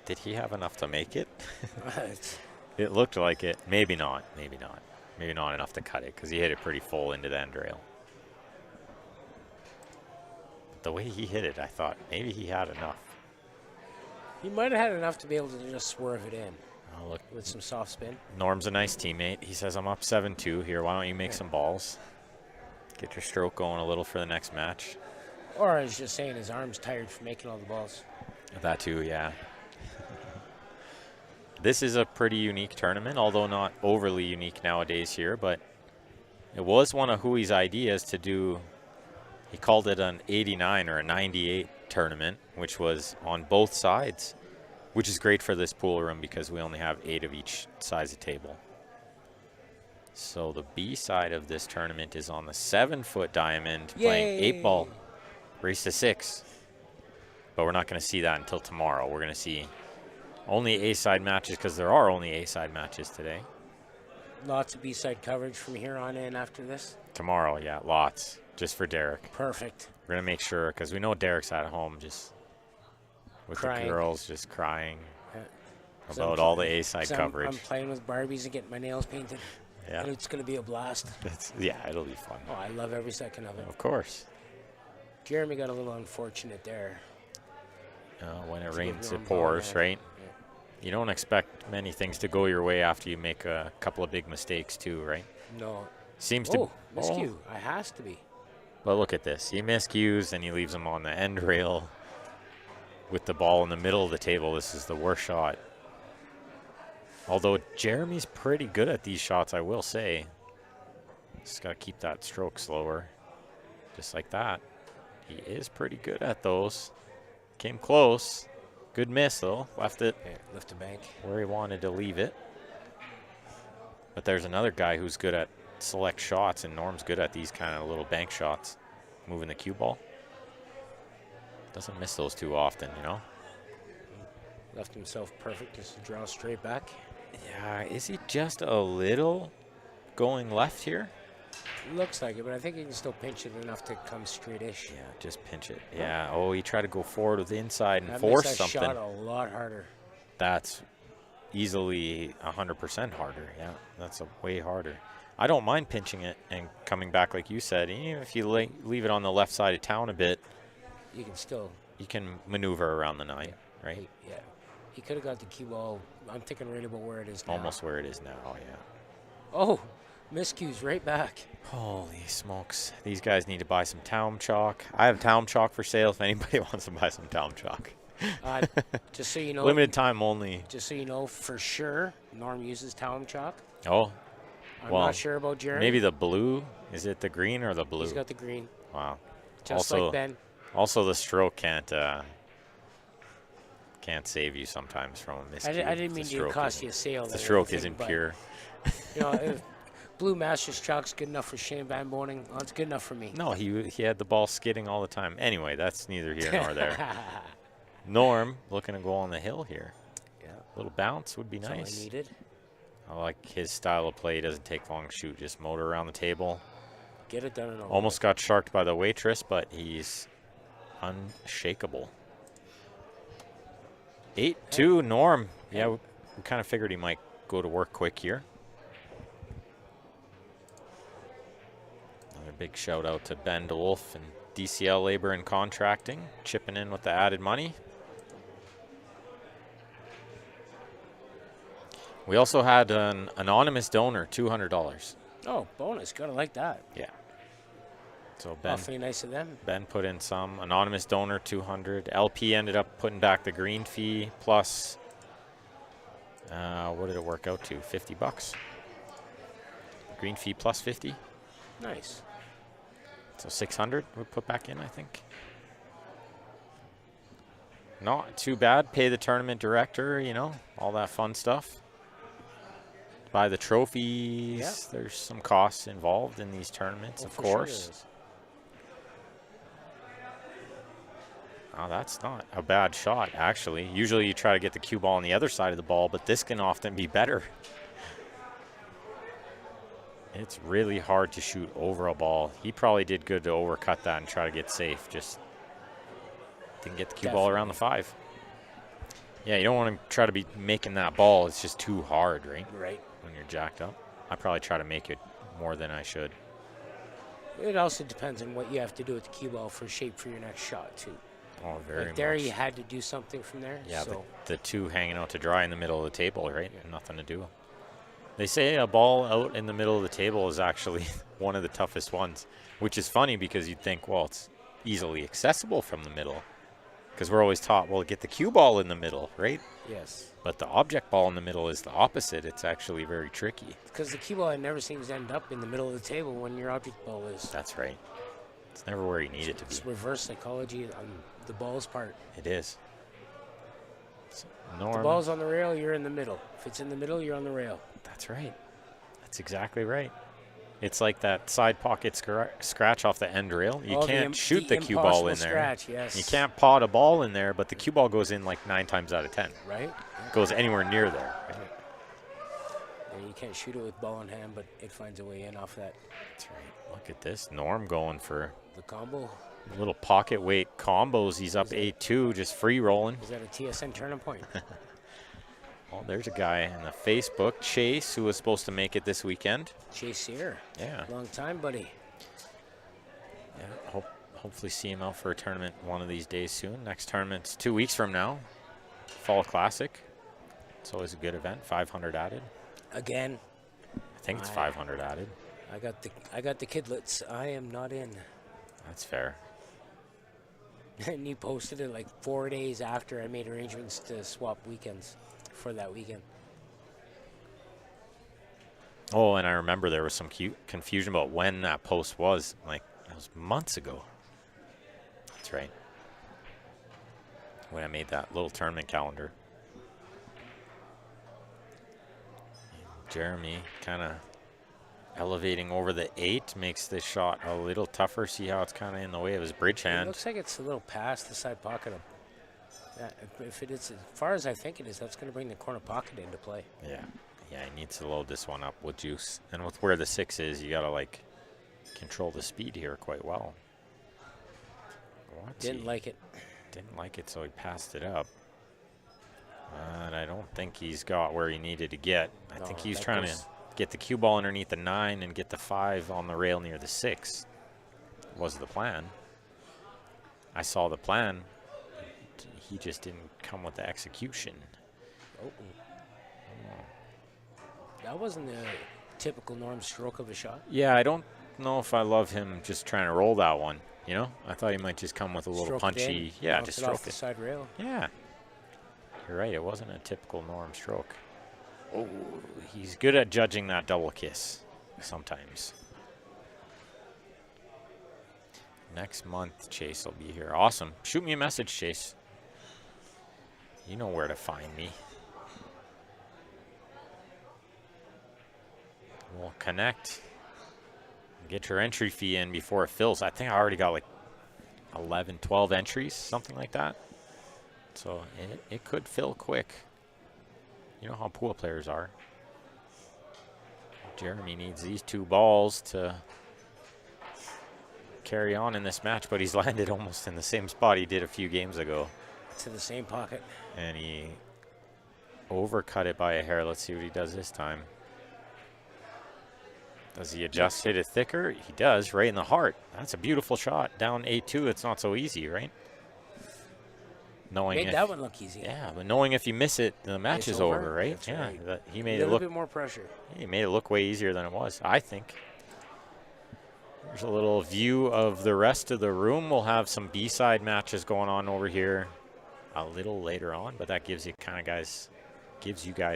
Did he have enough to make it? It's- It looked like it. Maybe not. Maybe not. Maybe not enough to cut it because he hit it pretty full into the end rail. But the way he hit it, I thought maybe he had enough. he might have had enough to be able to just swerve it in Oh, look. with some soft spin. Norm's a nice teammate. He says, I'm up 7-2 here. Why don't you make some balls? Get your stroke going a little for the next match. Or I was just saying his arm's tired from making all the balls. That too, yeah. This is a pretty unique tournament, although not overly unique nowadays here, but it was one of Hooey's ideas to do, he called it an 89 or a 98 tournament, which was on both sides, which is great for this pool room because we only have 8 of each size of table. So the B side of this tournament is on the 7-foot diamond, playing Yay. 8-ball, race to 6. But we're not going to see that until tomorrow. We're going to see only A-side matches because there are only A-side matches today. Lots of B-side coverage from here on in after this. Tomorrow, yeah, lots, just for Derek. Perfect. We're going to make sure, because we know Derek's at home just with Crying. the girls just crying Yeah. about all the A-side 'Cause coverage. I'm playing with Barbies and getting my nails painted. Yeah, And it's going to be a blast. yeah, it'll be fun. Oh, I love every second of it. Of course. Jeremy got a little unfortunate there. When it To rains, give it Norm pours, ball, right? You don't expect many things to go your way after you make a couple of big mistakes too, right? No. Seems Oh, to. miscue. I has to be. But look at this. He miscues and he leaves him on the end rail with the ball in the middle of the table. This is the worst shot. Although Jeremy's pretty good at these shots, I will say. Just got to keep that stroke slower. Just like that. He is pretty good at those. Came close. Good miss, though. Left it Yeah, lift the bank. where he wanted to leave it. But there's another guy who's good at select shots, and Norm's good at these kind of little bank shots. Moving the cue ball. Doesn't miss those too often, you know. Left himself perfect just to draw straight back. Yeah, is he just a little going left here? Looks like it, but I think he can still pinch it enough to come straight-ish. Yeah, just pinch it. Yeah. Oh, he tried to go forward with the inside and That force makes that something. shot a lot harder. That's easily 100% harder. Yeah, that's a way harder. I don't mind pinching it and coming back like you said. Even if you leave it on the left side of town a bit, You can still. you can maneuver around the 9, right? Yeah. He could have got the cue ball. I'm thinking right about where it is now. Almost where it is now, yeah. Oh, miscues right back. Holy smokes. These guys need to buy some town chalk. I have town chalk for sale if anybody wants to buy some town chalk. Just so you know. Limited time only. Just so you know, for sure, Norm uses town chalk. Oh, I'm well, not sure about Jeremy. maybe the blue. Is it the green or the blue? He's got the green. Wow. Just also, like Ben. Also, the stroke can't save you sometimes from a miscue. I didn't mean to cost you a sale. The stroke isn't pure. You know, if Blue Masters chalk's good enough for Shane Van Boning, well, it's good enough for me. No, he had the ball skidding all the time. Anyway, that's neither here nor there. Norm looking to go on the hill here. Yeah. A little bounce would be That's nice. all I needed. I like his style of play. He doesn't take long to shoot, just motor around the table. Get it done and over. Almost got sharked by the waitress, but he's unshakable. 8-2, Norm. Yeah, we kind of figured he might go to work quick here. Another big shout out to Ben DeWolf and DCL Labor and Contracting, chipping in with the added money. We also had an anonymous donor, $200. Oh, bonus. Gotta like that. Yeah. So Ben, Awfully nice of them. Ben put in some. Anonymous donor, 200. LP ended up putting back the green fee plus, what did it work out to? $50. Green fee plus 50. Nice. So 600 we put back in, I think. Not too bad. Pay the tournament director, you know, all that fun stuff. Buy the trophies. Yep. There's some costs involved in these tournaments, of course. Sure. Oh, that's not a bad shot, actually. Usually you try to get the cue ball on the other side of the ball, but this can often be better. It's really hard to shoot over a ball. He probably did good to overcut that and try to get safe. Just didn't get the cue ball around the 5. Yeah, you don't want to try to be making that ball. It's just too hard, right? Right. When you're jacked up. I probably try to make it more than I should. It also depends on what you have to do with the cue ball for shape for your next shot, too. Oh, very like there much. you had to do something from there. Yeah, so. the two hanging out to dry in the middle of the table, right? Yeah. Nothing to do. They say a ball out in the middle of the table is actually one of the toughest ones, which is funny because you'd think, well, it's easily accessible from the middle because we're always taught, well, get the cue ball in the middle, right? Yes. But the object ball in the middle is the opposite. It's actually very tricky. Because the cue ball never seems to end up in the middle of the table when your object ball is. That's right. It's never where you need it to be. It's reverse psychology on the ball's part. It is. So, If the ball's on the rail, you're in the middle. If it's in the middle, you're on the rail. That's right. That's exactly right. It's like that side pocket scratch off the end rail. You can't shoot the cue ball in there. Scratch, yes. You can't pot a ball in there, but the cue ball goes in like 9 times out of 10. Right. It goes anywhere near there. Right? And you can't shoot it with ball in hand, but it finds a way in off that. That's right. Look at this. Norm going for the combo. Little pocket weight combos. He's up 8-2, just free rolling. Is that a TSN turning point? Well, there's a guy in the Facebook, Chase, who was supposed to make it this weekend. Chase Sear. Yeah. Long time, buddy. Yeah. Hopefully see him out for a tournament one of these days soon. Next tournament's 2 weeks from now. Fall Classic. It's always a good event. 500 added. Again. I think it's 500 added. I got the kidlets. I am not in. That's fair. And you posted it like 4 days after I made arrangements to swap weekends for that weekend. Oh, and I remember there was some confusion about when that post was. Like, it was months ago. That's right. When I made that little tournament calendar. Jeremy kind of Elevating over the 8 makes this shot a little tougher. See how it's kind of in the way of his bridge It hand. looks like it's a little past the side pocket. If it is as far as I think it is, that's going to bring the corner pocket into play. Yeah. Yeah, he needs to load this one up with juice. And with where the 6 is, you got to, like, control the speed here quite well. Didn't like it. Didn't like it, so he passed it up. And I don't think he's got where he needed to get. I think he's trying to get the cue ball underneath the 9 and get the 5 on the rail near the 6 was the plan. I saw the plan. He just didn't come with the execution. Oh. That wasn't a typical Norm stroke of a shot. Yeah, I don't know if I love him just trying to roll that one. You know, I thought he might just come with a little punchy. Yeah, just stroke off the side rail. Yeah, you're right. It wasn't a typical Norm stroke. Oh, he's good at judging that double kiss sometimes. Next month, Chase will be here. Awesome. Shoot me a message, Chase. You know where to find me. We'll connect. Get your entry fee in before it fills. I think I already got like 11, 12 entries, something like that. So it could fill quick. You know how pool players are. Jeremy needs these 2 balls to carry on in this match, but he's landed almost in the same spot he did a few games ago. To the same pocket. And he overcut it by a hair. Let's see what he does this time. Does he adjust, hit it thicker? He does, right in the heart. That's a beautiful shot. Down 8-2, it's not so easy, right? Made that one look easy. Yeah, but knowing if you miss it, the match is over, right? That's yeah, right. He made a it look. A little bit more pressure. He made it look way easier than it was, I think. There's a little view of the rest of the room. We'll have some B-side matches going on over here a little later on, but that gives you guys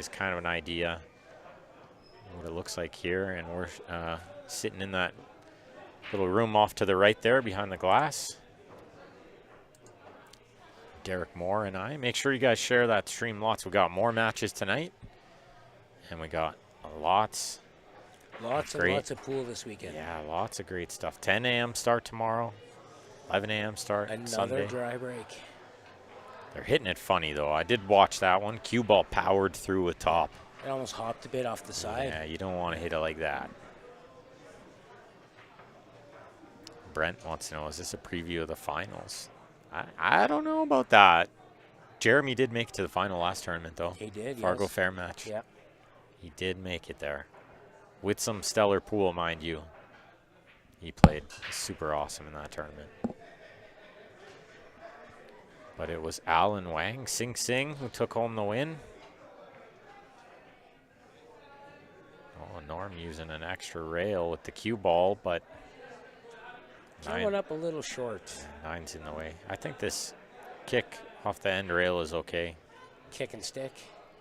kind of an idea what it looks like here. And we're sitting in that little room off to the right there behind the glass. Derek Moore and I. Make sure you guys share that stream lots. We got more matches tonight, and we got lots of pool this weekend. Yeah, lots of great stuff. 10 a.m. start tomorrow, 11 a.m. start Sunday. Another dry break. They're hitting it funny, though. I did watch that one. Cue ball powered through a top. It almost hopped a bit off the side. Yeah, you don't want to hit it like that. Brent wants to know, is this a preview of the finals? I don't know about that. Jeremy did make it to the final last tournament, though. He did, Fargo yes. Fair match. Yeah. He did make it there. With some stellar pool, mind you. He played super awesome in that tournament. But it was Alan Wang, Sing Sing, who took home the win. Oh, Norm using an extra rail with the cue ball, but Coming up a little short. 9's in the way. I think this kick off the end rail is okay. Kick and stick.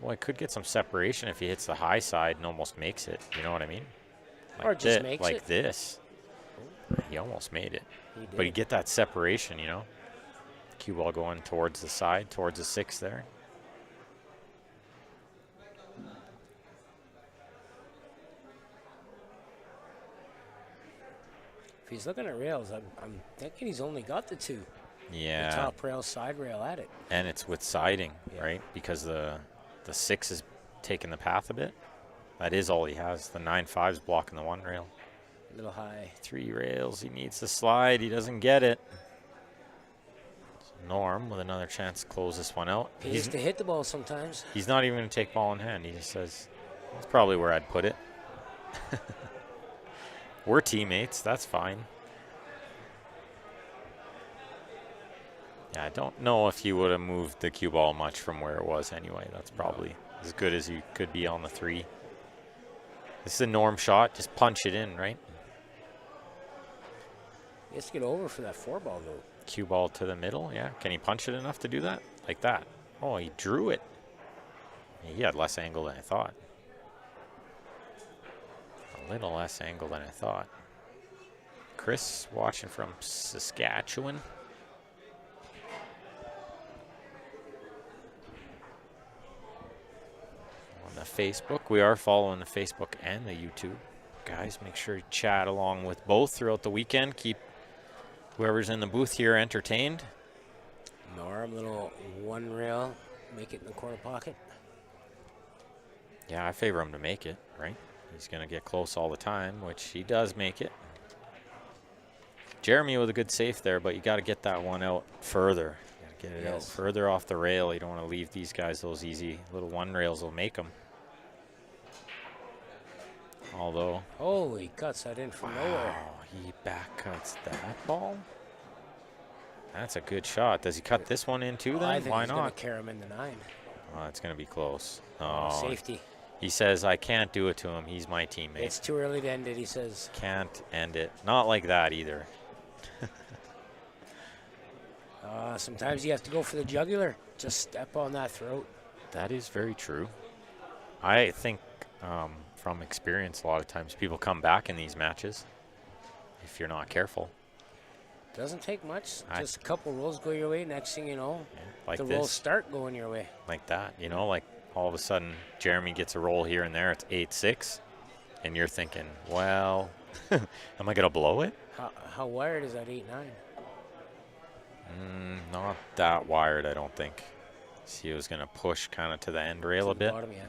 Well, it could get some separation if he hits the high side and almost makes it. You know what I mean? Like or just makes like it. This. He almost made it. He did. But you get that separation, you know? Cue ball going towards the side, towards the 6 there. If he's looking at rails, I'm thinking he's only got the 2. Yeah. The top rail, side rail at it. And it's with siding, Yeah. right? Because the 6 is taking the path a bit. That is all he has. The 9-5's blocking the 1 rail. A little high. 3 rails. He needs to slide. He doesn't get it. So Norm with another chance to close this one out. He used to hit the ball sometimes. He's not even going to take ball in hand. He just says, that's probably where I'd put it. We're teammates. That's fine. Yeah, I don't know if he would have moved the cue ball much from where it was anyway. That's probably as good as you could be on the 3. This is a Norm shot. Just punch it in, right? He has to get over for that 4 ball, though. Cue ball to the middle, yeah. Can he punch it enough to do that? Like that. Oh, he drew it. He had less angle than I thought. A little less angle than I thought. Chris watching from Saskatchewan. On the Facebook. We are following the Facebook and the YouTube. guys, make sure you chat along with both throughout the weekend. Keep whoever's in the booth here entertained. Norm, little one rail, make it in the corner pocket. Yeah, I favor him to make it, right? He's going to get close all the time, which he does make it. Jeremy with a good safe there, but you got to get that one out further. You got to get it out further off the rail. You don't want to leave these guys those easy little one rails will make them. Although, oh, he cuts that in from nowhere. He back cuts that ball. That's a good shot. Does he cut this one in too then? I think Why he's not? going to carry him in the 9. Oh, it's going to be close. Oh, Safety. He says, I can't do it to him. He's my teammate. It's too early to end it, he says. Can't end it. Not like that either. Sometimes you have to go for the jugular. Just step on that throat. That is very true. I think from experience, a lot of times people come back in these matches if you're not careful. Doesn't take much. Just a couple rolls go your way. Next thing you know, like the this. rolls start going your way. Like that, you know, like all of a sudden Jeremy gets a roll here and there. It's 8-6, and you're thinking, well, am I going to blow it? How wired is that 8-9? Not that wired, I don't think. See, he was going to push kind of to the end rail a bit. Bottom, yeah.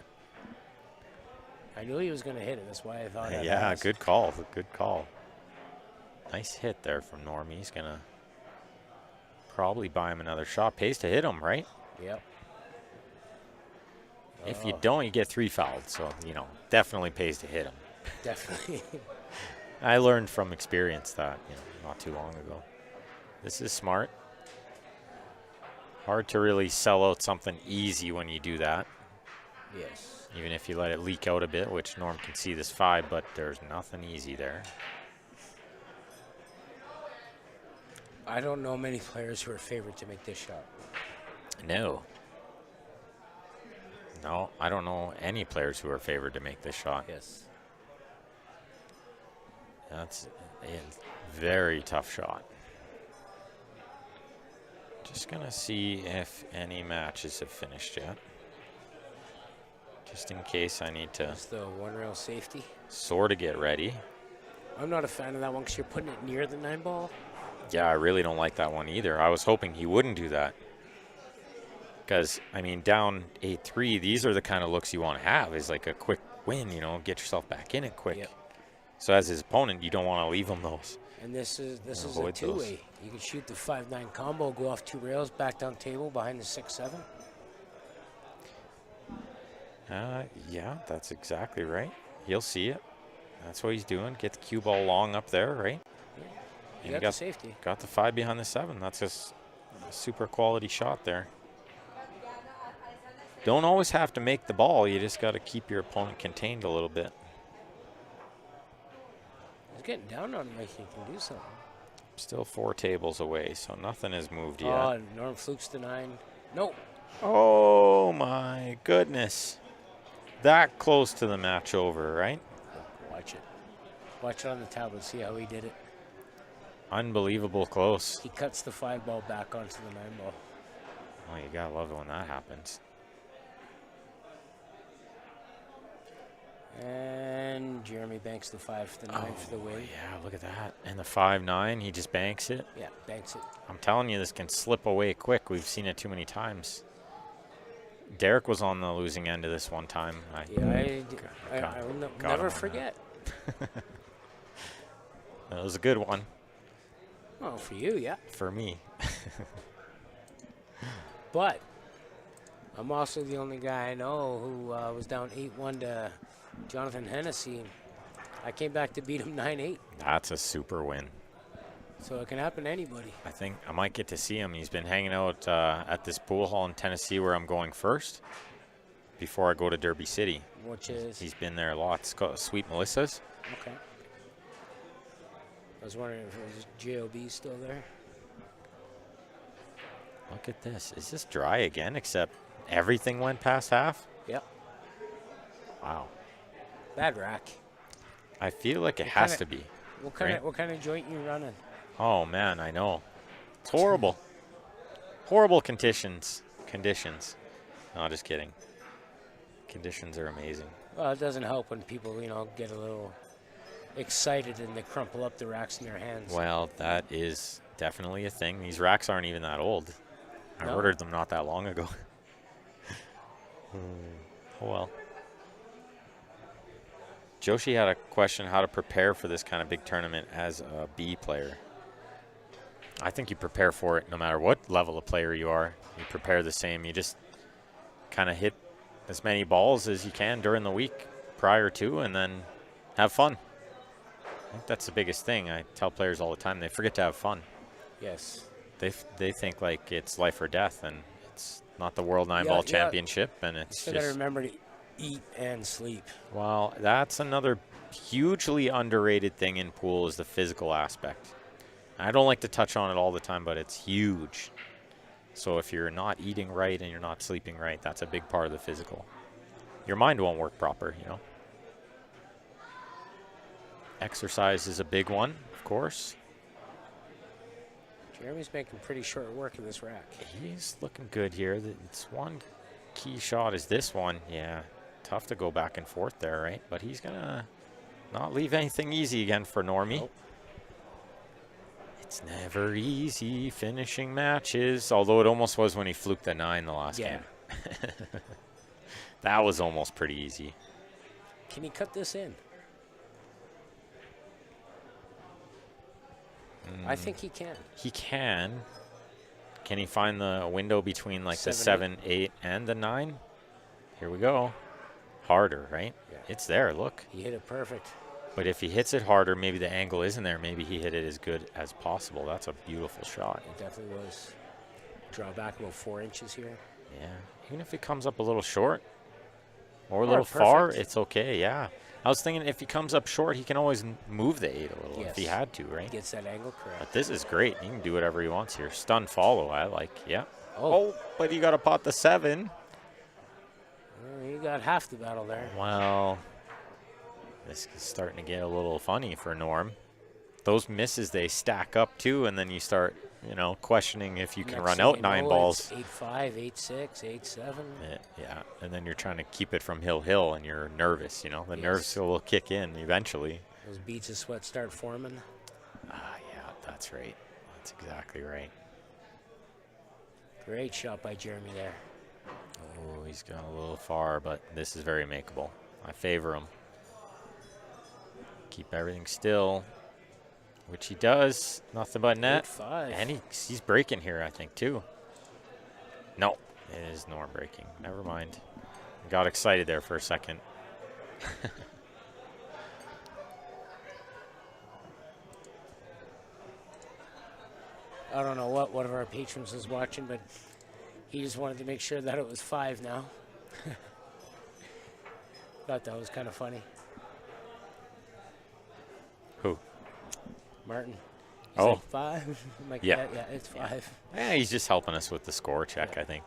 I knew he was going to hit it. That's why I thought. Yeah, good call. Good call. Nice hit there from Norm. He's going to probably buy him another shot. Pays to hit him, right? Yep. If you don't, you get 3 fouled. So, you know, definitely pays to hit him. Definitely. I learned from experience that, you know, not too long ago. This is smart. Hard to really sell out something easy when you do that. Yes. Even if you let it leak out a bit, which Norm can see this 5, but there's nothing easy there. I don't know many players who are favored to make this shot. No. No, I don't know any players who are favored to make this shot. Yes. That's a very tough shot. Just going to see if any matches have finished yet. Just in case I need to That's the one rail safety. sort of get ready. I'm not a fan of that one because you're putting it near the 9 ball. Yeah, I really don't like that one either. I was hoping he wouldn't do that. Because, I mean, down 8-3, these are the kind of looks you want to have, is like a quick win, you know, get yourself back in it quick. Yep. So as his opponent, you don't want to leave him those. And this is a Avoid those. 2-way. You can shoot the 5-9 combo, go off 2 rails, back down table behind the 6-7. Yeah, that's exactly right. He'll see it. That's what he's doing. Get the cue ball long up there, right? Yeah. You got the safety. Got the 5 behind the 7. That's just a super quality shot there. Don't always have to make the ball. You just got to keep your opponent contained a little bit. He's getting down on him like he can do something. Still 4 tables away, so nothing has moved yet. Oh, Norm flukes the 9. No. Oh, my goodness. That close to the match over, right? Watch it. Watch it on the tablet. See how he did it. Unbelievable close. He cuts the 5 ball back onto the 9 ball. Oh, you got to love it when that happens. And Jeremy banks the 5 for the 9 for the win. Yeah, look at that. And the 5-9, he just banks it. Yeah, banks it. I'm telling you, this can slip away quick. We've seen it too many times. Derek was on the losing end of this one time. I will never forget. That was a good one. Oh, for you, yeah. For me. But I'm also the only guy I know who was down 8-1 to Jonathan Hennessy. I came back to beat him 9-8. That's a super win. So it can happen to anybody. I think I might get to see him. He's been hanging out at this pool hall in Tennessee where I'm going first before I go to Derby City. Which is? He's been there a lot. It's called Sweet Melissa's. Okay. I was wondering if it was JOB still there. Look at this. Is this dry again, except everything went past half? Yep. Wow. Bad rack. I feel like it has to be. What kind of joint you running? Oh, man, I know. It's horrible. Horrible conditions. No, just kidding. Conditions are amazing. Well, it doesn't help when people, get a little excited and they crumple up the racks in their hands. Well, that is definitely a thing. These racks aren't even that old. I No. ordered them not that long ago. Oh, well. Joshi had a question how to prepare for this kind of big tournament as a B player. I think you prepare for it no matter what level of player you are. You prepare the same. You just kind of hit as many balls as you can during the week prior to and then have fun. I think that's the biggest thing. I tell players all the time, they forget to have fun. Yes. They think like it's life or death, and it's not the World 9-Ball Championship, and it's still just... got to remember to eat and sleep. Well, that's another hugely underrated thing in pool is the physical aspect. I don't like to touch on it all the time, but it's huge. So if you're not eating right and you're not sleeping right, that's a big part of the physical. Your mind won't work proper, you know. Exercise is a big one, of course. Jeremy's making pretty short work of this rack. He's looking good here. It's one key shot is this one. Yeah, tough to go back and forth there, right? But he's going to not leave anything easy again for Normie. Nope. It's never easy finishing matches, although it almost was when he fluked the 9 the last game. That was almost pretty easy. Can he cut this in? I think he can. He can. Can he find the window between like the 7, 8, and the 9? Here we go. Harder, right? Yeah. It's there, look. He hit it perfect. But if he hits it harder, maybe the angle isn't there. Maybe he hit it as good as possible. That's a beautiful shot. It definitely was. Draw back about 4 inches here. Yeah. Even if it comes up a little short or a little far, it's okay, yeah. I was thinking if he comes up short, he can always move the 8 a little if he had to, right? Gets that angle correct. But this is great. He can do whatever he wants here. Stun follow, I like, yeah. Oh, but he got to pot the 7. Well, he got half the battle there. Well, this is starting to get a little funny for Norm. Those misses, they stack up too, and then you start, you know, questioning if you can run out 9 balls. 8-5, 8-6, 8-7. Yeah, and then you're trying to keep it from hill, and you're nervous, you know. The nerves will kick in eventually. Those beads of sweat start forming. Yeah, that's right. That's exactly right. Great shot by Jeremy there. Oh, he's gone a little far, but this is very makeable. I favor him. Keep everything still, which he does. Nothing but net. 8-5. And he's breaking here, I think, too. No, it is Norm breaking. Never mind. Got excited there for a second. I don't know what one of our patrons was watching, but he just wanted to make sure that it was 5 now. Thought that was kind of funny. Who? Martin. Oh. Like 5? I'm like, yeah, it's 5. Yeah, he's just helping us with the score check, I think.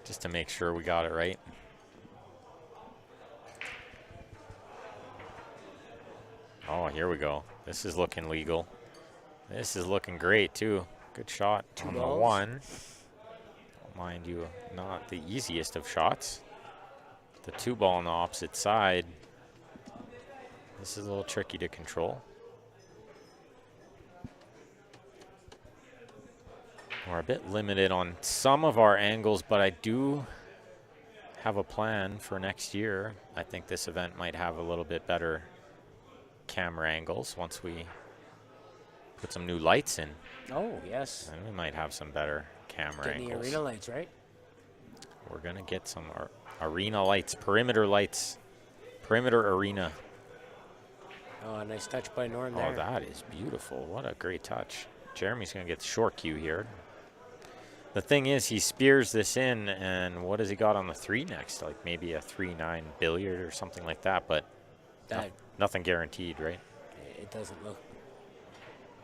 Just to make sure we got it right. Oh, here we go. This is looking legal. This is looking great, too. Good shot on the 1. Mind you, not the easiest of shots. The 2 ball on the opposite side. This is a little tricky to control. We're a bit limited on some of our angles, but I do have a plan for next year. I think this event might have a little bit better camera angles once we put some new lights in. Oh, yes. And we might have some better camera Getting angles. the arena lights, right? We're going to get some arena lights, perimeter lights, perimeter arena. Oh, a nice touch by Norm there. Oh, that is beautiful. What a great touch. Jeremy's going to get the short cue here. The thing is, he spears this in, and what has he got on the 3 next? Like maybe a 3-9 billiard or something like that, but nothing guaranteed, right? It doesn't look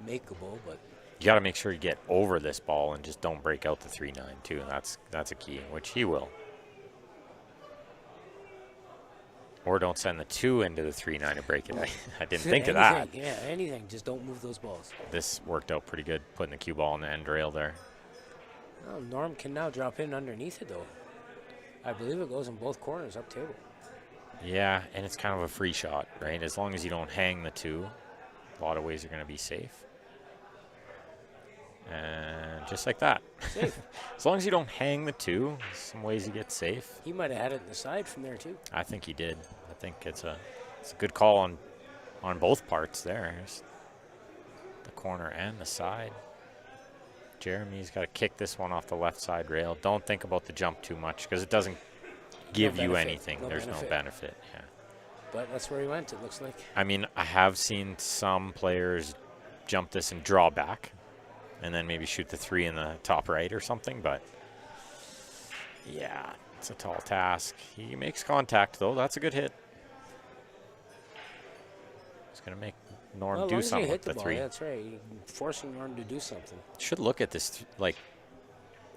makeable, but you got to make sure you get over this ball and just don't break out the 3-9 too. That's a key, which he will. Or don't send the 2 into the 3-9 to break it. I didn't think of that. Yeah, anything. Just don't move those balls. This worked out pretty good, putting the cue ball on the end rail there. Oh, Norm can now drop in underneath it, though. I believe it goes in both corners up table. Yeah, and it's kind of a free shot, right? As long as you don't hang the 2, a lot of ways you're going to be safe. And just like that. Safe. As long as you don't hang the 2, some ways you get safe. He might have had it in the side from there, too. I think he did. I think it's a good call on both parts there. There's the corner and the side. Jeremy's got to kick this one off the left side rail. Don't think about the jump too much because it doesn't give you anything. There's no benefit. Yeah. But that's where he went, it looks like. I mean, I have seen some players jump this and draw back and then maybe shoot the 3 in the top right or something, but yeah, it's a tall task. He makes contact, though. That's a good hit. He's going to make Norm do something with the 3. That's right. You're forcing Norm to do something. Should look at this, like,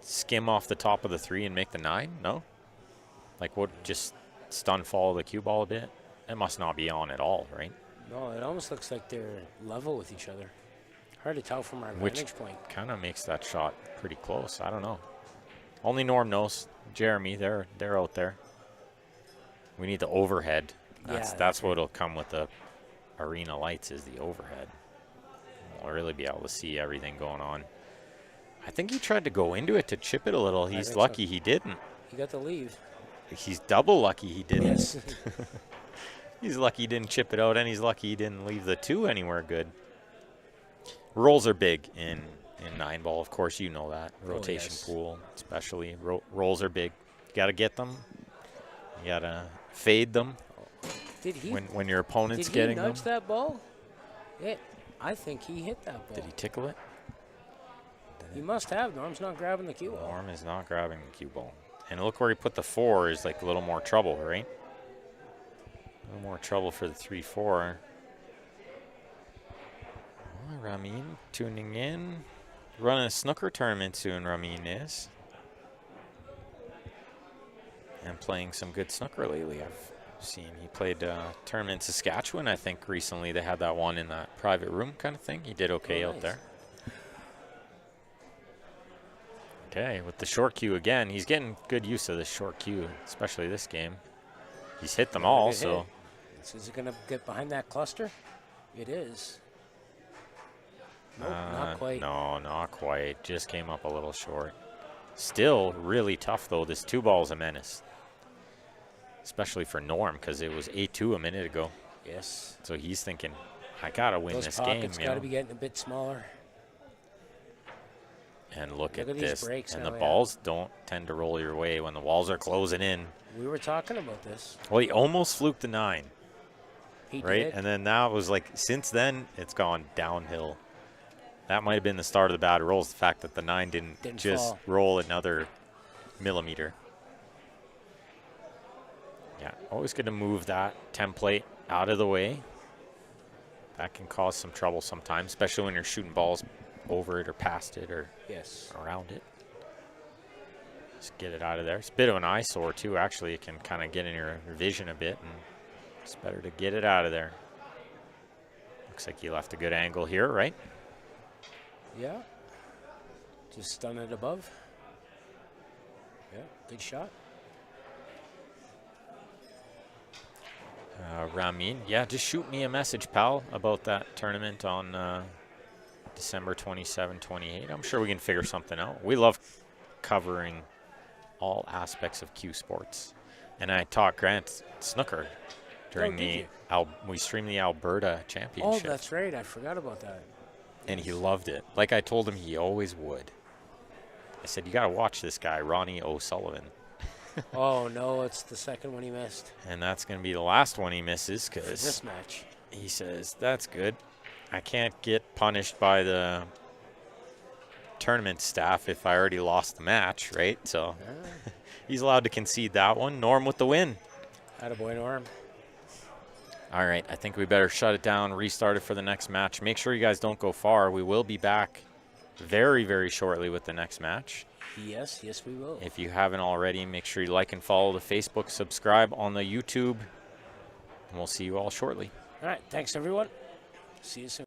skim off the top of the 3 and make the 9, no? Like, what, just stun follow the cue ball a bit? It must not be on at all, right? No, it almost looks like they're level with each other. Hard to tell from our vantage point. Kind of makes that shot pretty close. I don't know. Only Norm knows. Jeremy, they're out there. We need the overhead. That's what'll come with the arena lights is the overhead. We'll really be able to see everything going on. I think he tried to go into it to chip it a little. He's lucky he didn't. He got the leave. He's double lucky he didn't. Yes. He's lucky he didn't chip it out, and he's lucky he didn't leave the 2 anywhere good. Rolls are big in 9-ball. Of course, you know that. Rotation pool, especially. Rolls are big. You got to get them. You got to fade them. Did he? When your opponent's getting them. Did he nudge that ball? I think he hit that ball. Did he tickle it? He must have. Norm's not grabbing the cue ball. Norm is not grabbing the cue ball. And look where he put the 4 is like a little more trouble, right? A little more trouble for the 3-4. Ramin tuning in. Running a snooker tournament soon, Ramin is. And playing some good snooker lately, I've seen. He played a tournament in Saskatchewan, I think, recently. They had that one in that private room kind of thing. He did okay out there. Okay, with the short cue again. He's getting good use of the short cue, especially this game. He's hit them all, so. Is it going to get behind that cluster? It is. Nope, not quite. No, not quite. Just came up a little short. Still really tough, though. This 2-ball is a menace. Especially for Norm, because it was 8-2 a minute ago. Yes. So he's thinking, I got to win this game. Those pockets got to be getting a bit smaller. And look at this. And now, the balls don't tend to roll your way when the walls are closing in. We were talking about this. Well, he almost fluked the 9. He right? did. And then now it was like, since then, it's gone downhill. That might have been the start of the bad rolls, the fact that the 9 didn't just roll another millimeter. Yeah, always good to move that template out of the way. That can cause some trouble sometimes, especially when you're shooting balls over it or past it or around it. Just get it out of there. It's a bit of an eyesore, too, actually. It can kind of get in your vision a bit, and it's better to get it out of there. Looks like he left a good angle here, right? Yeah. Just stun it above. Yeah, good shot. Ramin, yeah, just shoot me a message, pal, about that tournament on December 27, 28. I'm sure we can figure something out. We love covering all aspects of Q Sports. And I taught Grant snooker during we streamed the Alberta Championship. Oh, that's right. I forgot about that. And he loved it. Like I told him he always would. I said, you got to watch this guy, Ronnie O'Sullivan. Oh, no, it's the second one he missed. And that's going to be the last one he misses because this match. He says, that's good. I can't get punished by the tournament staff if I already lost the match, right? So he's allowed to concede that one. Norm with the win. Attaboy, Norm. All right, I think we better shut it down, restart it for the next match. Make sure you guys don't go far. We will be back very, very shortly with the next match. Yes, we will. If you haven't already, make sure you like and follow the Facebook, subscribe on the YouTube, and we'll see you all shortly. All right, thanks, everyone. See you soon.